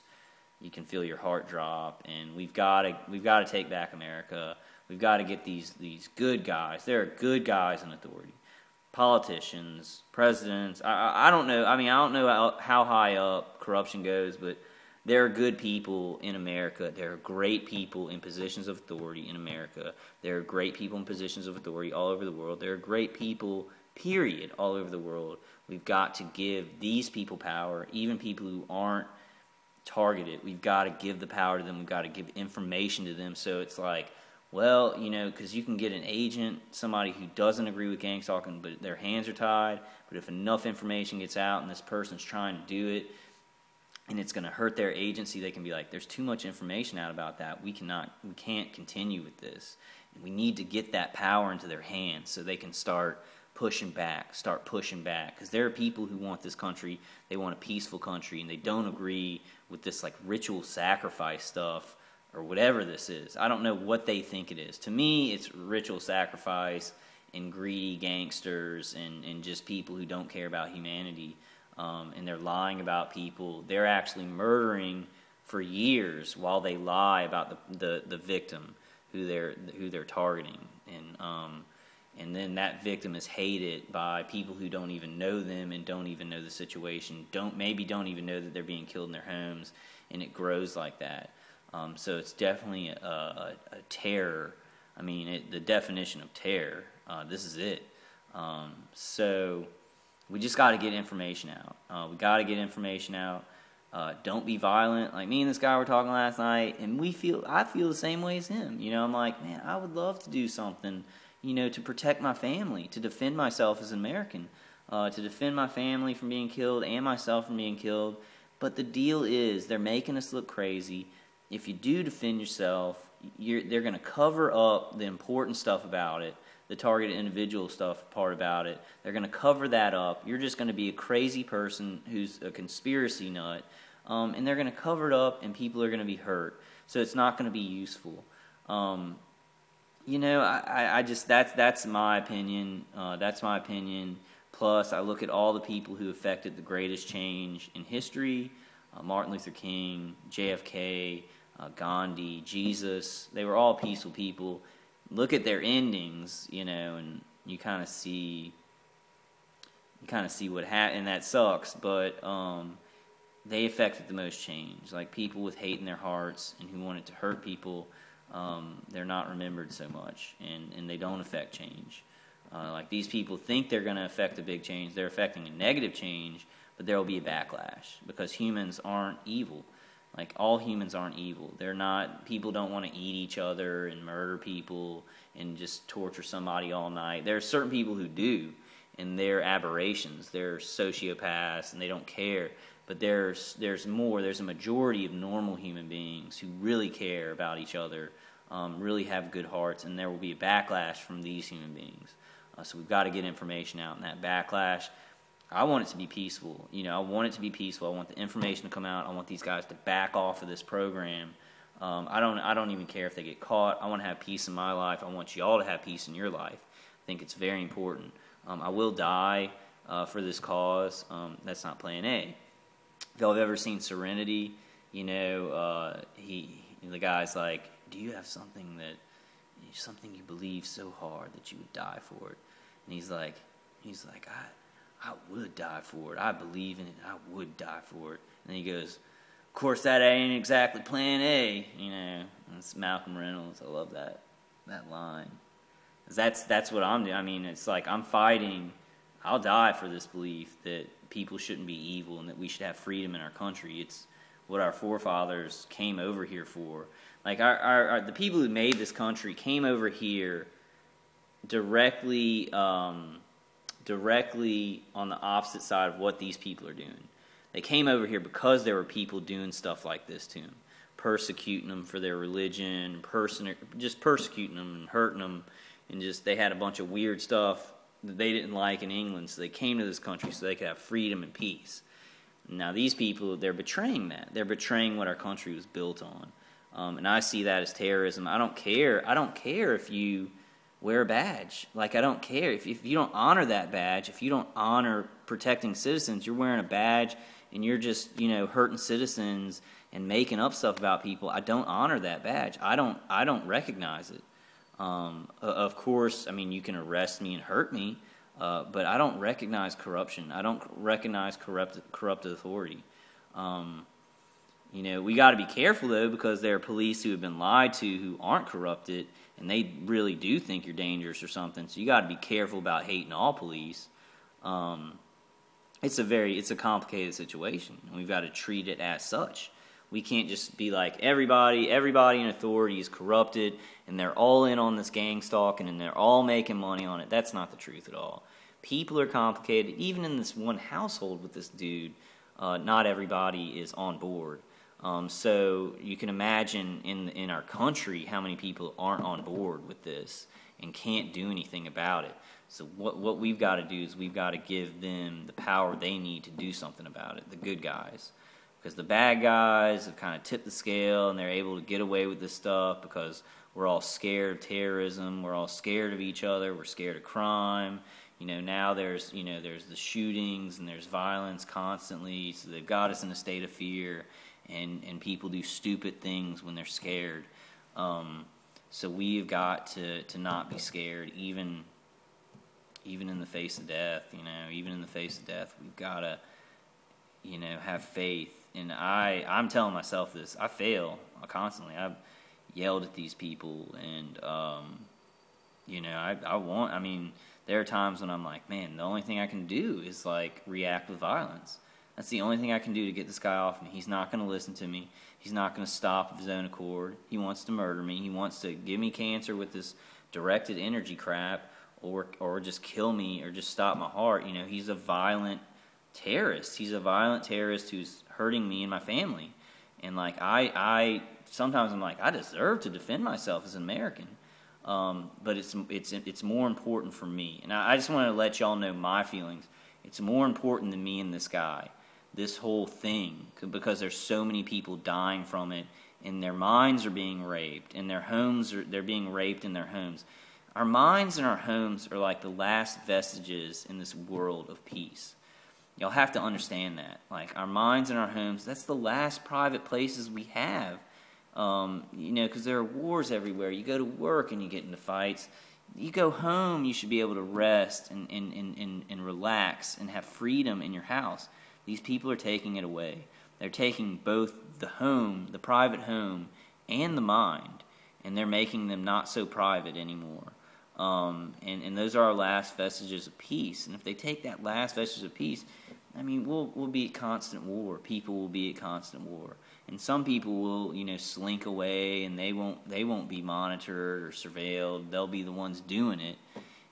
you can feel your heart drop, and we've got to take back America. We've got to get these good guys. There are good guys in authority. Politicians, presidents, I don't know. I don't know how high up corruption goes, but there are good people in America. There are great people in positions of authority in America. There are great people in positions of authority all over the world. There are great people, period, all over the world. We've got to give these people power, even people who aren't targeted. We've got to give the power to them. We've got to give information to them. So it's like, well, because you can get an agent, somebody who doesn't agree with gang stalking, but their hands are tied. But if enough information gets out and this person's trying to do it, and it's going to hurt their agency. They can be like, there's too much information out about that. We can't continue with this. And we need to get that power into their hands so they can start pushing back. Because there are people who want this country, they want a peaceful country, and they don't agree with this like ritual sacrifice stuff or whatever this is. I don't know what they think it is. To me, it's ritual sacrifice and greedy gangsters and just people who don't care about humanity. And they're lying about people. They're actually murdering for years while they lie about the victim who they're targeting, and then that victim is hated by people who don't even know them and don't even know the situation. Don't even know that they're being killed in their homes, and it grows like that. So it's definitely a terror. I mean, the definition of terror. This is it. So we just got to get information out. We got to get information out. Don't be violent. Like me and this guy were talking last night, and I feel the same way as him. You know, I'm like, man, I would love to do something, you know, to protect my family, to defend myself as an American, to defend my family from being killed and myself from being killed. But the deal is, they're making us look crazy. If you do defend yourself, they're going to cover up the important stuff about it, the targeted individual stuff part about it. They're going to cover that up. You're just going to be a crazy person who's a conspiracy nut, and they're going to cover it up, and people are going to be hurt. So it's not going to be useful. You know, I just that's my opinion. That's my opinion. Plus, I look at all the people who affected the greatest change in history: Martin Luther King, JFK, Gandhi, Jesus. They were all peaceful people. Look at their endings, you know, and you kind of see what happened, and that sucks. But they affected the most change. Like people with hate in their hearts and who wanted to hurt people, they're not remembered so much, and they don't affect change. Like these people think they're going to affect a big change. They're affecting a negative change, but there will be a backlash because humans aren't evil. Like all humans aren't evil. They're not. People don't want to eat each other and murder people and just torture somebody all night. There are certain people who do, and they're aberrations. They're sociopaths, and they don't care. But there's more. There's a majority of normal human beings who really care about each other, really have good hearts, and there will be a backlash from these human beings. So we've got to get information out, and that backlash, I want it to be peaceful. You know, I want it to be peaceful. I want the information to come out. I want these guys to back off of this program. I don't even care if they get caught. I want to have peace in my life. I want y'all to have peace in your life. I think it's very important. I will die for this cause. That's not plan A. If y'all have ever seen Serenity, you know, the guy's like, do you have something you believe so hard that you would die for it? And he's like, I would die for it. I believe in it. I would die for it. And then he goes, of course, that ain't exactly plan A, you know. And it's Malcolm Reynolds. I love that line. That's what I'm doing. I mean, it's like I'm fighting. I'll die for this belief that people shouldn't be evil and that we should have freedom in our country. It's what our forefathers came over here for. Like the people who made this country came over here directly on the opposite side of what these people are doing. They came over here because there were people doing stuff like this to them, persecuting them for their religion, just persecuting them and hurting them, and just they had a bunch of weird stuff that they didn't like in England, so they came to this country so they could have freedom and peace. Now these people, they're betraying that. They're betraying what our country was built on. And I see that as terrorism. I don't care if you wear a badge. Like, I don't care. If you don't honor that badge, if you don't honor protecting citizens, you're wearing a badge and you're just, you know, hurting citizens and making up stuff about people. I don't honor that badge. I don't recognize it. Of course, I mean, you can arrest me and hurt me, but I don't recognize corruption. I don't recognize corrupt authority. You know, we got to be careful, though, because there are police who have been lied to who aren't corrupted, and they really do think you're dangerous or something. So you got to be careful about hating all police. It's a complicated situation, and we've got to treat it as such. We can't just be like everybody in authority is corrupted, and they're all in on this gang stalking, and they're all making money on it. That's not the truth at all. People are complicated. Even in this one household with this dude, not everybody is on board. So you can imagine in our country how many people aren't on board with this and can't do anything about it. So what we've got to do is we've got to give them the power they need to do something about it, the good guys. Because the bad guys have kind of tipped the scale and they're able to get away with this stuff because we're all scared of terrorism, we're all scared of each other, we're scared of crime. Now there's the shootings and there's violence constantly, so they've got us in a state of fear, and people do stupid things when they're scared. So we've got to not be scared, even in the face of death. Even in the face of death, we've got to have faith. And I'm telling myself this. I fail constantly. I've yelled at these people, and there are times when I'm like, man, the only thing I can do is like react with violence. That's the only thing I can do to get this guy off me. He's not going to listen to me. He's not going to stop of his own accord. He wants to murder me. He wants to give me cancer with this directed energy crap, or just kill me, or just stop my heart. He's a violent terrorist. He's a violent terrorist who's hurting me and my family. And like I sometimes I'm like, I deserve to defend myself as an American. But it's more important for me. And I just want to let y'all know my feelings. It's more important than me and this guy, this whole thing, because there's so many people dying from it, and their minds are being raped, and they're being raped in their homes. Our minds and our homes are like the last vestiges in this world of peace. Y'all have to understand that. Like, our minds and our homes, that's the last private places we have. Because there are wars everywhere. You go to work and you get into fights. You go home, you should be able to rest and relax and have freedom in your house. These people are taking it away. They're taking both the home, the private home, and the mind, and they're making them not so private anymore. And those are our last vestiges of peace. And if they take that last vestige of peace, we'll be at constant war. People will be at constant war. And some people will, slink away, and they won't be monitored or surveilled. They'll be the ones doing it.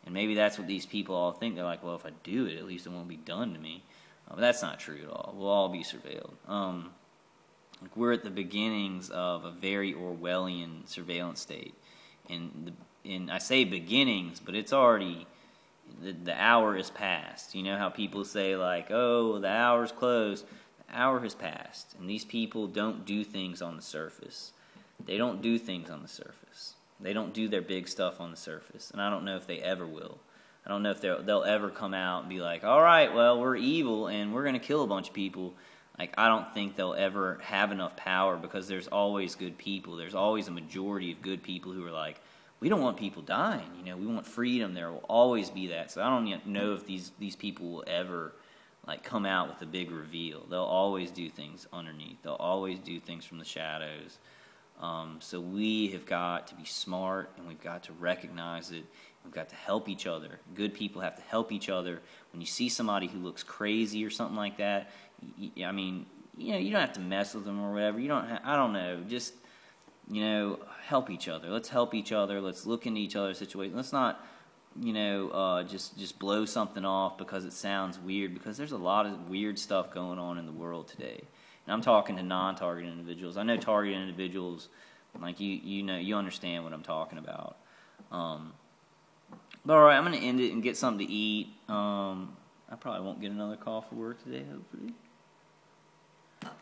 And maybe that's what these people all think. They're like, well, if I do it, at least it won't be done to me. But that's not true at all. We'll all be surveilled. We're at the beginnings of a very Orwellian surveillance state. And I say beginnings, but it's already, the hour is past. You know how people say, like, oh, the hour's closed. The hour has passed. And these people don't do things on the surface. They don't do things on the surface. They don't do their big stuff on the surface. And I don't know if they ever will. I don't know if they'll ever come out and be like, all right, well, we're evil and we're going to kill a bunch of people. Like, I don't think they'll ever have enough power, because there's always good people. There's always a majority of good people who are like, we don't want people dying. We want freedom. There will always be that. So I don't yet know if these people will ever like come out with a big reveal. They'll always do things underneath. They'll always do things from the shadows. So we have got to be smart, and we've got to recognize it. We've got to help each other. Good people have to help each other. When you see somebody who looks crazy or something like that, you don't have to mess with them or whatever. I don't know. Just, help each other. Let's help each other. Let's look into each other's situation. Let's not, just blow something off because it sounds weird, because there's a lot of weird stuff going on in the world today. And I'm talking to non-targeted individuals. I know targeted individuals, like you understand what I'm talking about. But all right, I'm going to end it and get something to eat. I probably won't get another call for work today, hopefully.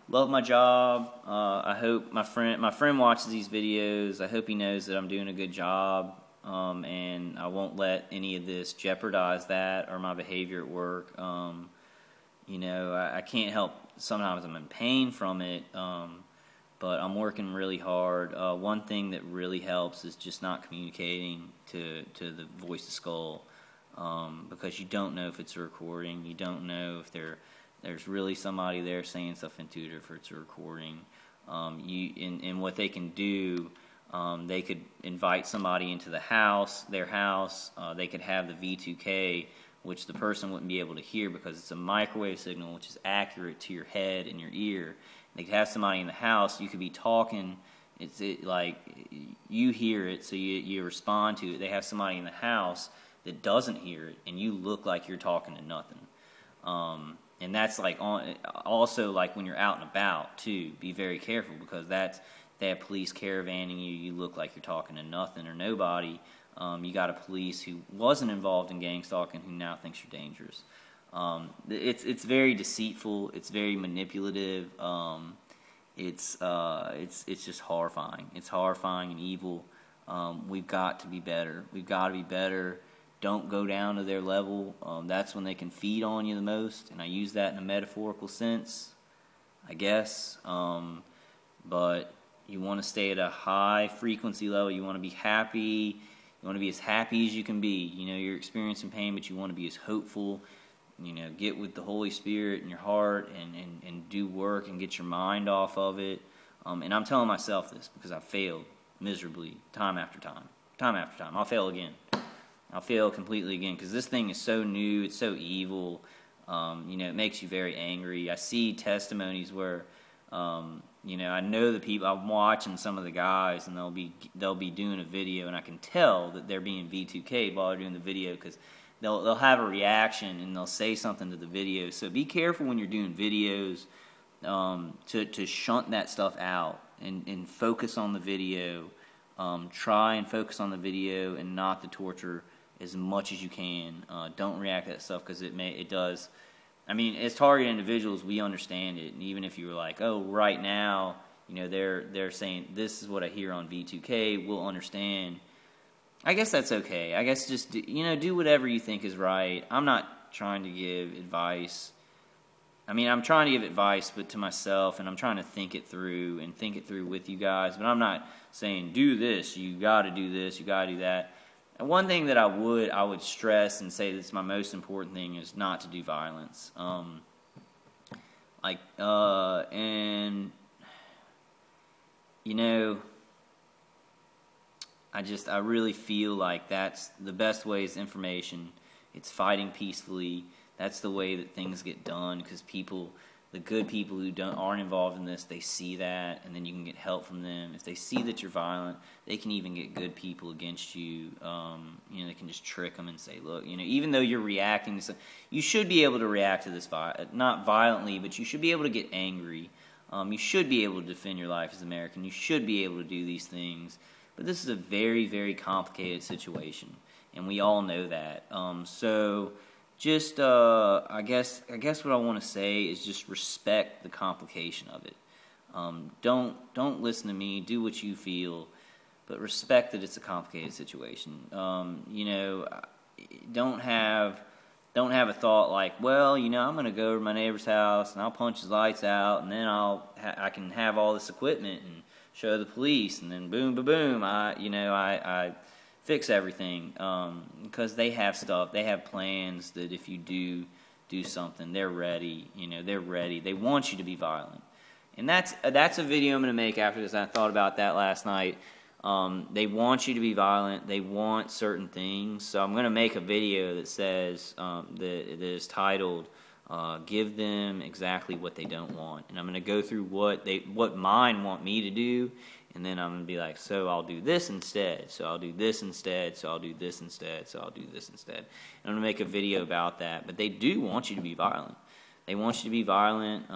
Love my job. I hope my friend watches these videos. I hope he knows that I'm doing a good job, and I won't let any of this jeopardize that or my behavior at work. I can't help. Sometimes I'm in pain from it, but I'm working really hard. One thing that really helps is just not communicating to the voice of skull, because you don't know if it's a recording. You don't know if there's really somebody there saying stuff into it, or if it's a recording. And what they can do, they could invite somebody into their house. They could have the V2K, which the person wouldn't be able to hear because it's a microwave signal, which is accurate to your head and your ear. They could have somebody in the house. You could be talking. Like you hear it, so you respond to it. They have somebody in the house that doesn't hear it, and you look like you're talking to nothing. And that's like also like when you're out and about too. Be very careful, because they have police caravanning you. You look like you're talking to nothing or nobody. You got a police who wasn't involved in gang stalking who now thinks you're dangerous. It's very deceitful. It's very manipulative. It's just horrifying. It's horrifying and evil. We've got to be better. We've got to be better. Don't go down to their level. That's when they can feed on you the most, and I use that in a metaphorical sense, I guess. But you want to stay at a high frequency level. You want to be happy. You want to be as happy as you can be. You know, you're experiencing pain, but you want to be as hopeful. You know, get with the Holy Spirit in your heart and do work and get your mind off of it. And I'm telling myself this because I've failed miserably time after time. Time after time. I'll fail again. I'll fail completely again because this thing is so new. It's so evil. You know, it makes you very angry. I see testimonies where, you know, I know the people. I'm watching some of the guys, and they'll be doing a video, and I can tell that they're being V2K'd while they're doing the video because they'll have a reaction and they'll say something to the video. So be careful when you're doing videos to shunt that stuff out and focus on the video. Try and focus on the video and not the torture as much as you can. Don't react to that stuff because it does. I mean, as targeted individuals, we understand it. And even if you were like, oh, right now, you know, they're saying this is what I hear on V2K, we'll understand. I guess that's okay. I guess just do whatever you think is right. I'm not trying to give advice. I mean, I'm trying to give advice, but to myself, and I'm trying to think it through with you guys. But I'm not saying do this. You got to do this. You got to do that. And one thing that I would stress and say that's my most important thing is not to do violence. And you know, I really feel like that's the best way is information. It's fighting peacefully. That's the way that things get done because the good people who aren't involved in this, they see that, and then you can get help from them. If they see that you're violent, they can even get good people against you. You know, they can just trick them and say, look, you know, even though you're reacting to something, you should be able to react to this, not violently, but you should be able to get angry. You should be able to defend your life as an American. You should be able to do these things. But this is a very, very complicated situation, and we all know that. So just, I guess what I want to say is just respect the complication of it. Don't listen to me. Do what you feel, but respect that it's a complicated situation. You know, don't have a thought like, well, you know, I'm going to go to my neighbor's house and I'll punch his lights out, and then I can have all this equipment and show the police, and then boom, boom, boom, I fix everything, because they have stuff, they have plans that if you do something, they're ready, you know, they're ready, they want you to be violent, and that's a video I'm going to make after this. I thought about that last night. They want you to be violent, they want certain things, so I'm going to make a video that says, that is titled, give them exactly what they don't want, and I'm going to go through what mine want me to do, and then I'm going to be like, so I'll do this instead, so I'll do this instead, so I'll do this instead, so I'll do this instead. And I'm going to make a video about that, but they do want you to be violent. They want you to be violent.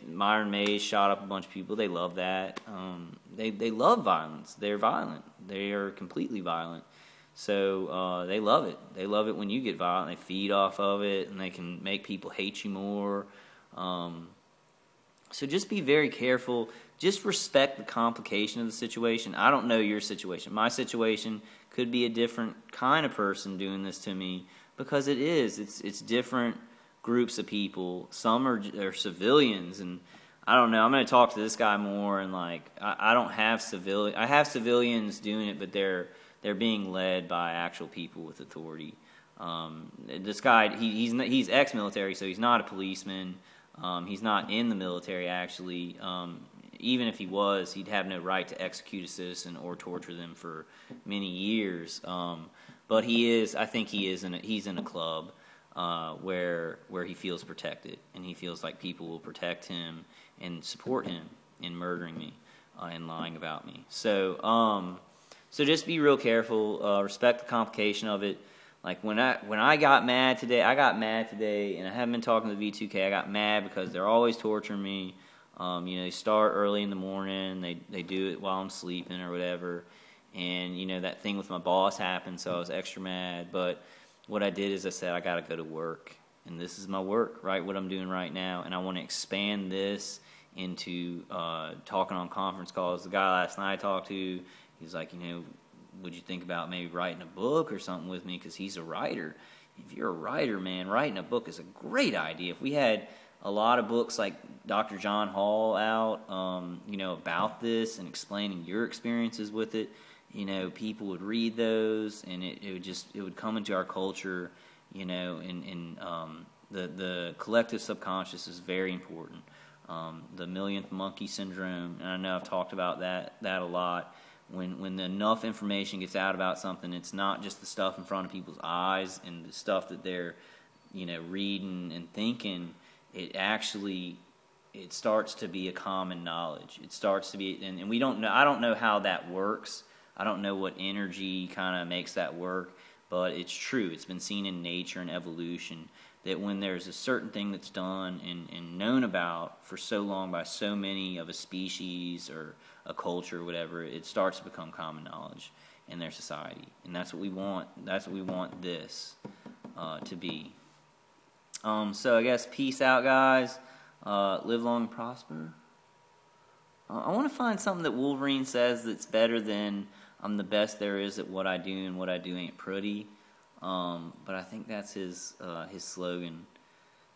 Myron Mays shot up a bunch of people. They love that. They love violence. They're violent. They are completely violent. So they love it. They love it when you get violent. They feed off of it, and they can make people hate you more. So just be very careful. Just respect the complication of the situation. I don't know your situation. My situation could be a different kind of person doing this to me because it is. It's different groups of people. Some are civilians, and I don't know. I'm going to talk to this guy more, and like I don't have civilians. I have civilians doing it, but they're being led by actual people with authority. This guy, he's ex-military, so he's not a policeman. He's not in the military, actually. Even if he was, he'd have no right to execute a citizen or torture them for many years. But he is. I think he's in a club where he feels protected, and he feels like people will protect him and support him in murdering me and lying about me. So just be real careful. Respect the complication of it. Like when I got mad today, and I haven't been talking to the V2K. I got mad because they're always torturing me. They start early in the morning. They do it while I'm sleeping or whatever. And, that thing with my boss happened, so I was extra mad. But what I did is I said, I got to go to work. And this is my work, right, what I'm doing right now. And I want to expand this into talking on conference calls. The guy last night I talked to, he's like, would you think about maybe writing a book or something with me? Because he's a writer. If you're a writer, man, writing a book is a great idea. If we had a lot of books like Dr. John Hall out, about this and explaining your experiences with it, people would read those, and it would come into our culture, and the collective subconscious is very important. The millionth monkey syndrome, and I know I've talked about that a lot. When enough information gets out about something, it's not just the stuff in front of people's eyes and the stuff that they're, reading and thinking. It starts to be a common knowledge. It starts to be, and we don't know. I don't know how that works. I don't know what energy kind of makes that work, but it's true. It's been seen in nature and evolution that when there's a certain thing that's done and known about for so long by so many of a species or a culture or whatever, it starts to become common knowledge in their society. And that's what we want. That's what we want this to be. So I guess peace out, guys. Live long and prosper. I want to find something that Wolverine says that's better than I'm the best there is at what I do, and what I do ain't pretty. But I think that's his slogan.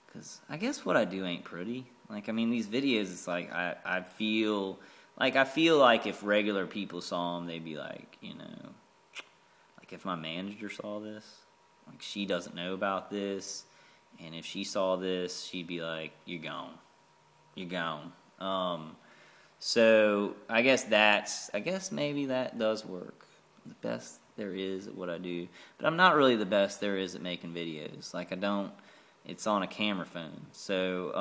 Because I guess what I do ain't pretty. These videos, it's like I feel like if regular people saw them, they'd be like, like if my manager saw this, like she doesn't know about this, and if she saw this, she'd be like, you're gone. So I guess maybe that does work. The best there is at what I do, but I'm not really the best there is at making videos. It's on a camera phone. So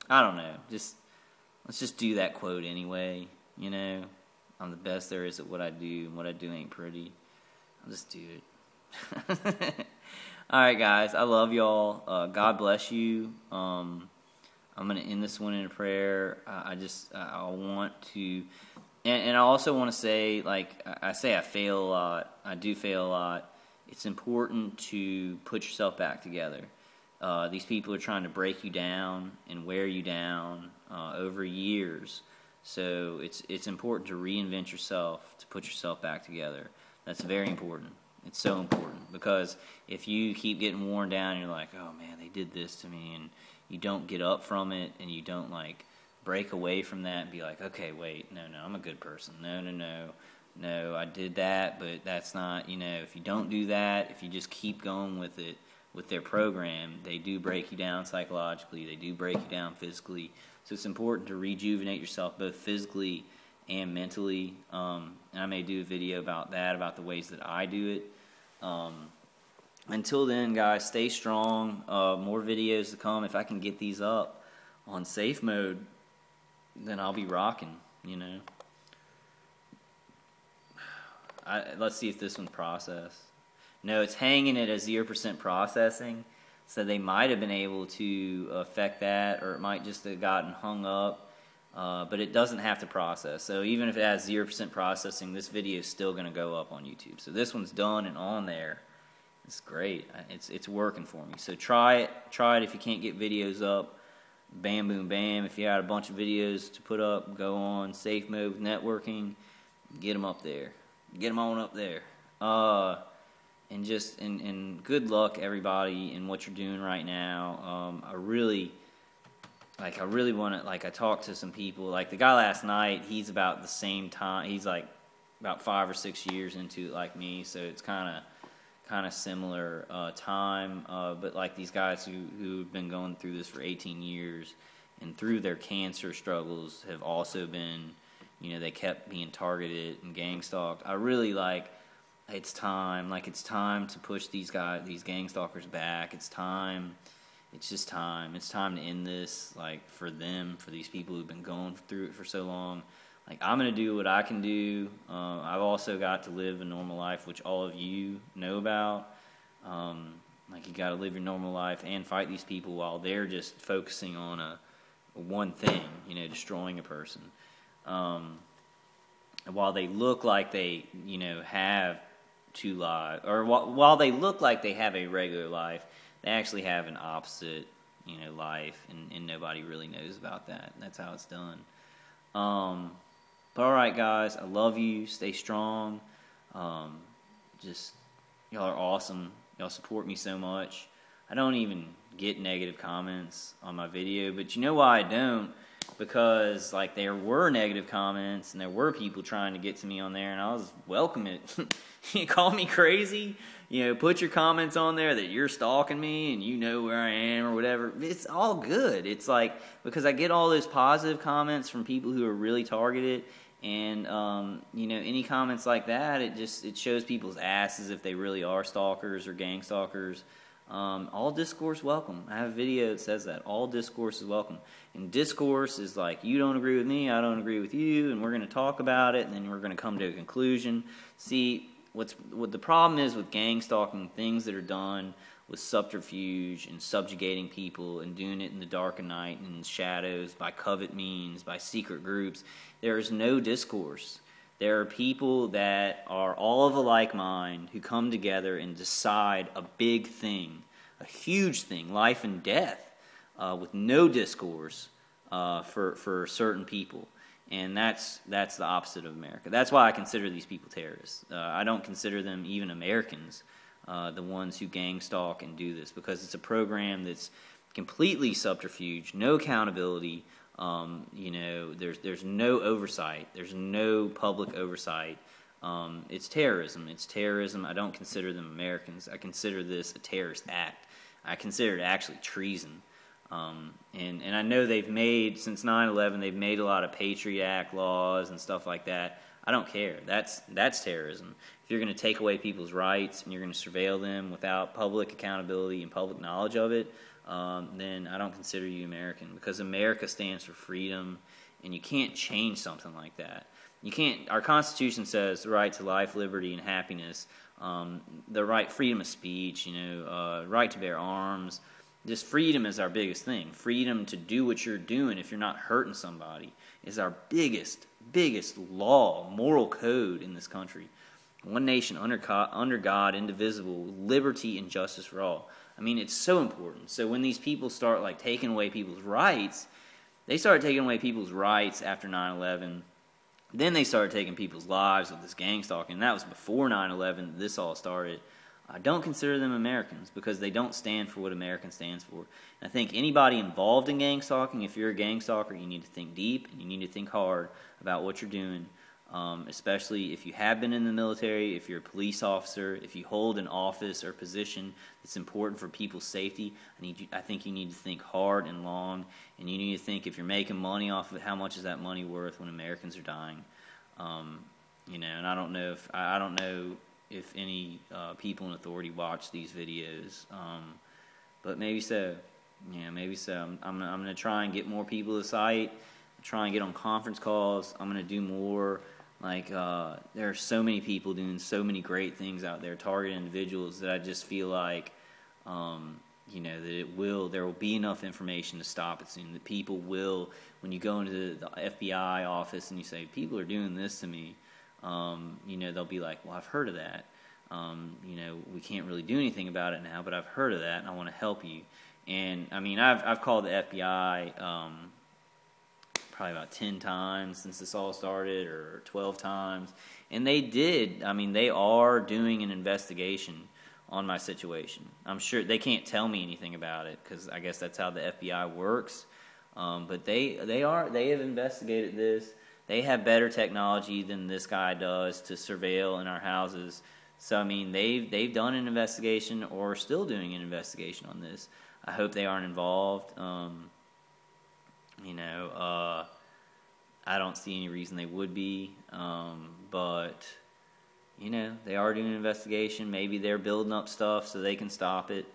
I don't know. Let's just do that quote anyway. I'm the best there is at what I do, and what I do ain't pretty. I'll just do it. All right, guys. I love y'all. God bless you. I'm going to end this one in a prayer. I want to, and I also want to say, I say I fail a lot. I do fail a lot. It's important to put yourself back together. These people are trying to break you down and wear you down over years. So it's important to reinvent yourself, to put yourself back together. That's very important. It's so important, because if you keep getting worn down and you're like, oh man, they did this to me, and you don't get up from it, and you don't break away from that and be like, okay, wait, no, I'm a good person. No, I did that, but that's not, if you don't do that, if you just keep going with it, with their program, they do break you down psychologically, they do break you down physically. So it's important to rejuvenate yourself both physically and mentally. And I may do a video about that, about the ways that I do it. Until then, guys, stay strong. More videos to come. If I can get these up on safe mode, then I'll be rocking, Let's see if this one's processed. No, it's hanging at a 0% processing, so they might have been able to affect that, or it might just have gotten hung up. But it doesn't have to process. So even if it has 0% processing, this video is still going to go up on YouTube. So this one's done and on there. It's great. It's working for me. So try it. Try it if you can't get videos up. Bam, boom, bam. If you got a bunch of videos to put up, go on safe mode with networking. Get them up there. Get them on up there. And good luck, everybody, in what you're doing right now. I really want to, I talked to some people, the guy last night, he's about the same time, he's about 5 or 6 years into it like me, so it's kind of similar time, but these guys who've been going through this for 18 years, and through their cancer struggles have also been, they kept being targeted and gang stalked. I really it's time to push these gang stalkers back. It's time. It's just time. It's time to end this, for them, for these people who've been going through it for so long. like, I'm going to do what I can do. I've also got to live a normal life, which all of you know about. Like, you got to live your normal life and fight these people while they're just focusing on one thing, you know, destroying a person. While they look like they, you know, have two lives, or while they look like they have a regular life, they actually have an opposite, you know, life, and nobody really knows about that. That's how it's done. But all right, guys, I love you. Stay strong. Just, y'all are awesome. Y'all support me so much. I don't even get negative comments on my video, but you know why I don't? Because, like, there were negative comments, and there were people trying to get to me on there, and I was welcome it. You call me crazy, you know, put your comments on there that you're stalking me, and you know where I am, or whatever. It's all good. It's like, because I get all those positive comments from people who are really targeted, and, you know, any comments like that, it shows people's asses if they really are stalkers or gang stalkers. All discourse welcome. I have a video that says that. All discourse is welcome. And discourse is like, you don't agree with me, I don't agree with you, and we're going to talk about it, and then we're going to come to a conclusion. See, what the problem is with gang stalking, things that are done with subterfuge and subjugating people and doing it in the dark of night and in the shadows by covert means, by secret groups, there is no discourse. There are people that are all of a like mind who come together and decide a big thing, a huge thing, life and death, with no discourse for certain people. And that's the opposite of America. That's why I consider these people terrorists. I don't consider them even Americans, the ones who gang stalk and do this, because it's a program that's completely subterfuge, no accountability. You know, there's no oversight. There's no public oversight. It's terrorism. It's terrorism. I don't consider them Americans. I consider this a terrorist act. I consider it actually treason. And I know they've made, since 9/11, they've made a lot of Patriot Act laws and stuff like that. I don't care. That's terrorism. If you're going to take away people's rights and you're going to surveil them without public accountability and public knowledge of it, then I don't consider you American, because America stands for freedom, and you can't change something like that. You can't. Our Constitution says the right to life, liberty, and happiness, the right, freedom of speech, you know, right to bear arms. Just freedom is our biggest thing. Freedom to do what you're doing if you're not hurting somebody is our biggest law, moral code in this country. One nation under God, indivisible, liberty and justice for all. I mean, it's so important. So when these people start, like, taking away people's rights, they started taking away people's rights after 9/11. Then they started taking people's lives with this gang stalking. And that was before 9/11 this all started. I don't consider them Americans, because they don't stand for what American stands for. And I think anybody involved in gang stalking, if you're a gang stalker, you need to think deep and you need to think hard about what you're doing, especially if you have been in the military, if you're a police officer, if you hold an office or position that's important for people's safety. I think you need to think hard and long, and you need to think, if you're making money off of it, how much is that money worth when Americans are dying? You know, and I don't know if any people in authority watch these videos, but maybe so. Yeah, maybe so. I'm going to try and get more people to the site, try and get on conference calls. I'm going to do more. Like, there are so many people doing so many great things out there, targeted individuals, that I just feel like, you know, that there will be enough information to stop it soon. That people will, when you go into the FBI office and you say, people are doing this to me, you know, they'll be like, well, I've heard of that. You know, we can't really do anything about it now, but I've heard of that, and I want to help you. And, I mean, I've called the FBI probably about 10 times since this all started, or 12 times. And they are doing an investigation on my situation. I'm sure they can't tell me anything about it, because I guess that's how the FBI works. But they have investigated this. They have better technology than this guy does to surveil in our houses. So, I mean, they've done an investigation, or are still doing an investigation on this. I hope they aren't involved. You know, I don't see any reason they would be. But, you know, they are doing an investigation. Maybe they're building up stuff so they can stop it.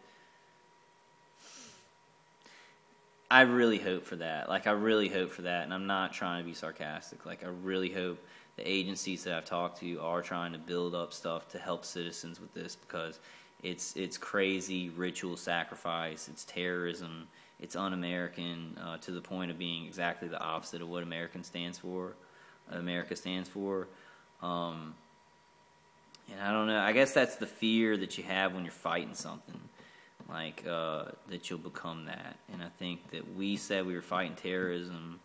I really hope for that. Like, I really hope for that, and I'm not trying to be sarcastic. Like, I really hope the agencies that I've talked to are trying to build up stuff to help citizens with this, because it's crazy ritual sacrifice, it's terrorism, it's un-American to the point of being exactly the opposite of what America stands for. And I don't know, I guess that's the fear that you have when you're fighting something, like that you'll become that. And I think that we said we were fighting terrorism,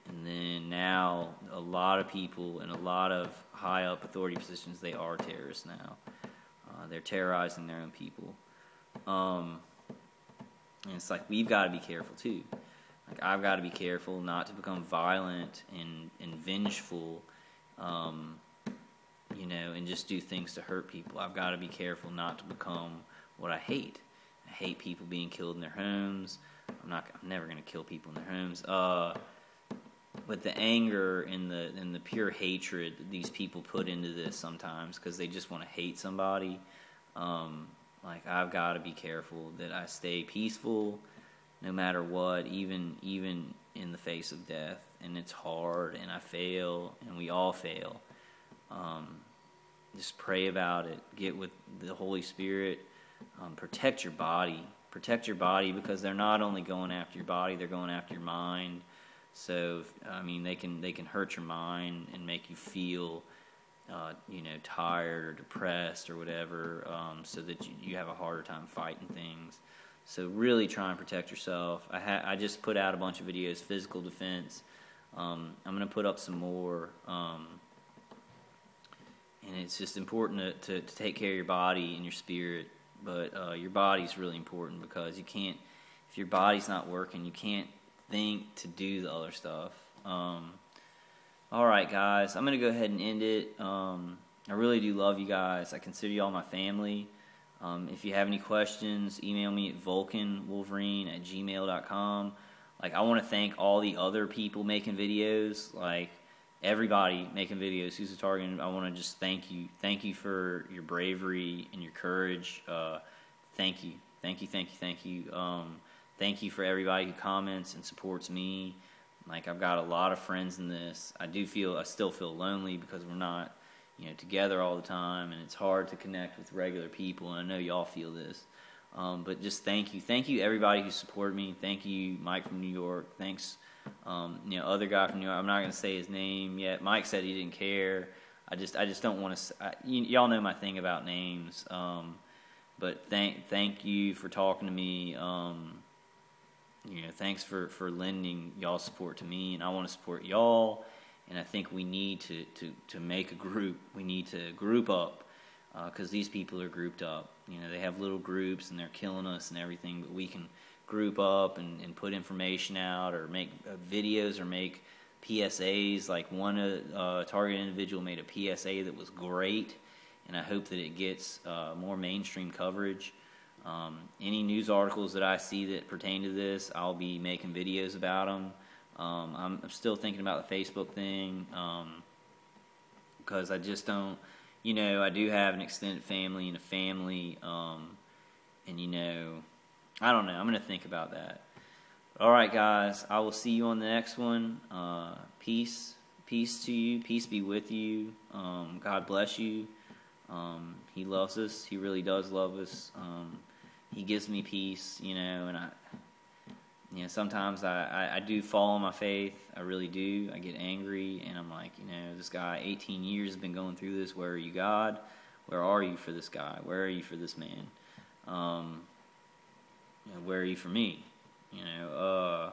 and then now a lot of people in a lot of high up authority positions, they are terrorists now. They're terrorizing their own people. And it's like, we've got to be careful too. Like, I've got to be careful not to become violent and vengeful, you know, and just do things to hurt people. I've got to be careful not to become what I hate. I hate people being killed in their homes. I'm never going to kill people in their homes. But the anger and the pure hatred that these people put into this sometimes, because they just want to hate somebody, like, I've got to be careful that I stay peaceful no matter what, even in the face of death. And it's hard, and I fail, and we all fail. Just pray about it. Get with the Holy Spirit. Protect your body. Protect your body, because they're not only going after your body, they're going after your mind. So, I mean, they can hurt your mind and make you feel, you know, tired or depressed or whatever, so that you have a harder time fighting things. So really try and protect yourself. I just put out a bunch of videos, physical defense. I'm going to put up some more. And it's just important to take care of your body and your spirit. But your body's really important, because you can't, if your body's not working, you can't think to do the other stuff. Alright, guys, I'm going to go ahead and end it. I really do love you guys. I consider you all my family. If you have any questions, email me at vulcanwolverine@gmail.com. Like, I want to thank all the other people making videos, like everybody making videos who's a target. I want to just thank you. Thank you for your bravery and your courage. Thank you. Thank you, thank you, thank you. Thank you for everybody who comments and supports me. Like, I've got a lot of friends in this. I still feel lonely because we're not, you know, together all the time, and it's hard to connect with regular people, and I know y'all feel this. But just thank you. Thank you, everybody who supported me. Thank you, Mike from New York. Thanks, you know, other guy from New York. I'm not going to say his name yet. Mike said he didn't care. I just don't want to. Y'all know my thing about names. But thank you for talking to me. You know, thanks for lending y'all support to me, and I want to support y'all. And I think we need to make a group. We need to group up, because these people are grouped up. You know, they have little groups, and they're killing us and everything, but we can group up and put information out, or make videos, or make PSAs. Like, one target individual made a PSA that was great, and I hope that it gets more mainstream coverage. Any news articles that I see that pertain to this, I'll be making videos about them. I'm still thinking about the Facebook thing, because I just don't, you know, I do have an extended family and a family, and, you know, I don't know, I'm going to think about that. Alright, guys, I will see you on the next one. Peace to you, peace be with you, God bless you. He loves us, he really does love us. He gives me peace, you know, and you know, sometimes I do fall on my faith. I really do. I get angry, and I'm like, you know, this guy, 18 years, has been going through this. Where are you, God? Where are you for this guy? Where are you for this man? You know, where are you for me? You know,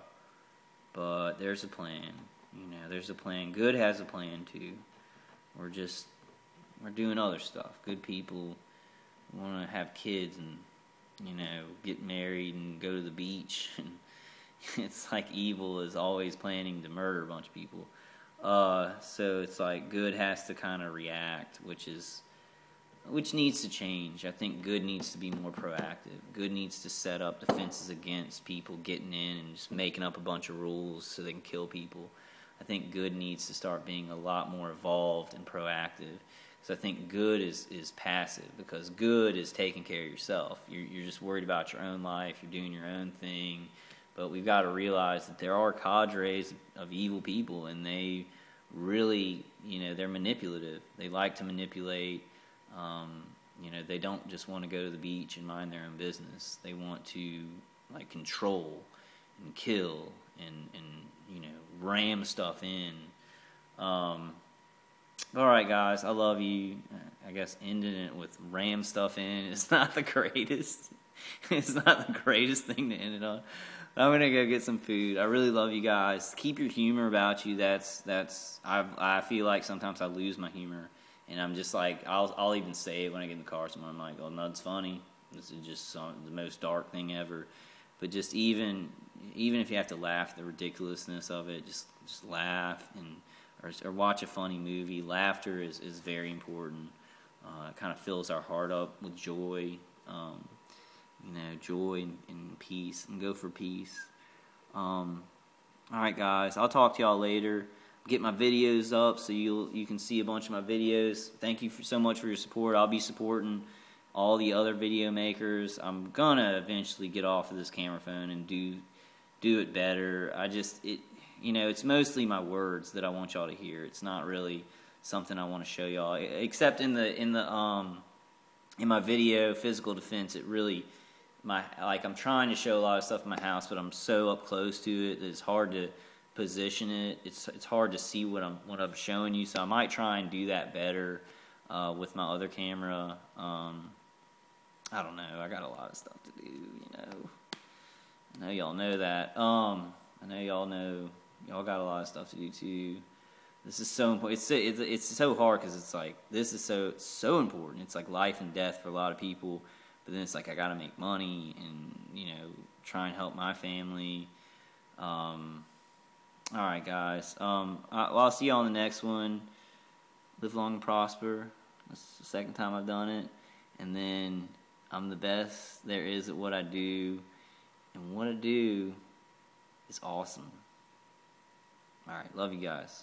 but there's a plan. You know, there's a plan. Good has a plan too. We're doing other stuff. Good people want to have kids and, you know, get married and go to the beach, and it's like evil is always planning to murder a bunch of people. So it's like good has to kind of react, which needs to change. I think good needs to be more proactive. Good needs to set up defenses against people getting in and just making up a bunch of rules so they can kill people. I think good needs to start being a lot more evolved and proactive. So I think good is passive, because good is taking care of yourself. You're just worried about your own life. You're doing your own thing. But we've got to realize that there are cadres of evil people, and they really, they're manipulative. They like to manipulate. They don't just want to go to the beach and mind their own business. They want to control and kill and ram stuff in. All right, guys, I love you. I guess ending it with ram stuff in is not the greatest. It's not the greatest thing to end it on. I'm gonna go get some food. I really love you guys. Keep your humor about you. I feel like sometimes I lose my humor, and I'm just like I'll even say it when I get in the car somewhere. I'm like, "Oh, no, it's funny. This is just the most dark thing ever." But just even if you have to laugh at the ridiculousness of it, just laugh or watch a funny movie. Laughter is very important. It kind of fills our heart up with joy. Joy and peace, and go for peace. All right, guys, I'll talk to y'all later. Get my videos up so you can see a bunch of my videos. Thank you so much for your support. I'll be supporting all the other video makers. I'm gonna eventually get off of this camera phone and do it better. It's mostly my words that I want y'all to hear. It's not really something I want to show y'all, except in my video Physical Defense. It really I'm trying to show a lot of stuff in my house, but I'm so up close to it that it's hard to position it. It's hard to see what I'm showing you. So I might try and do that better with my other camera. I don't know. I got a lot of stuff to do. I know y'all know that. I know y'all know. Y'all got a lot of stuff to do too. This is so important. It's so hard because it's like this is so important. It's like life and death for a lot of people. But then it's like I gotta make money and try and help my family. All right, guys. I'll see y'all on the next one. Live long and prosper. That's the second time I've done it. And then I'm the best there is at what I do, and what I do is awesome. All right, love you guys.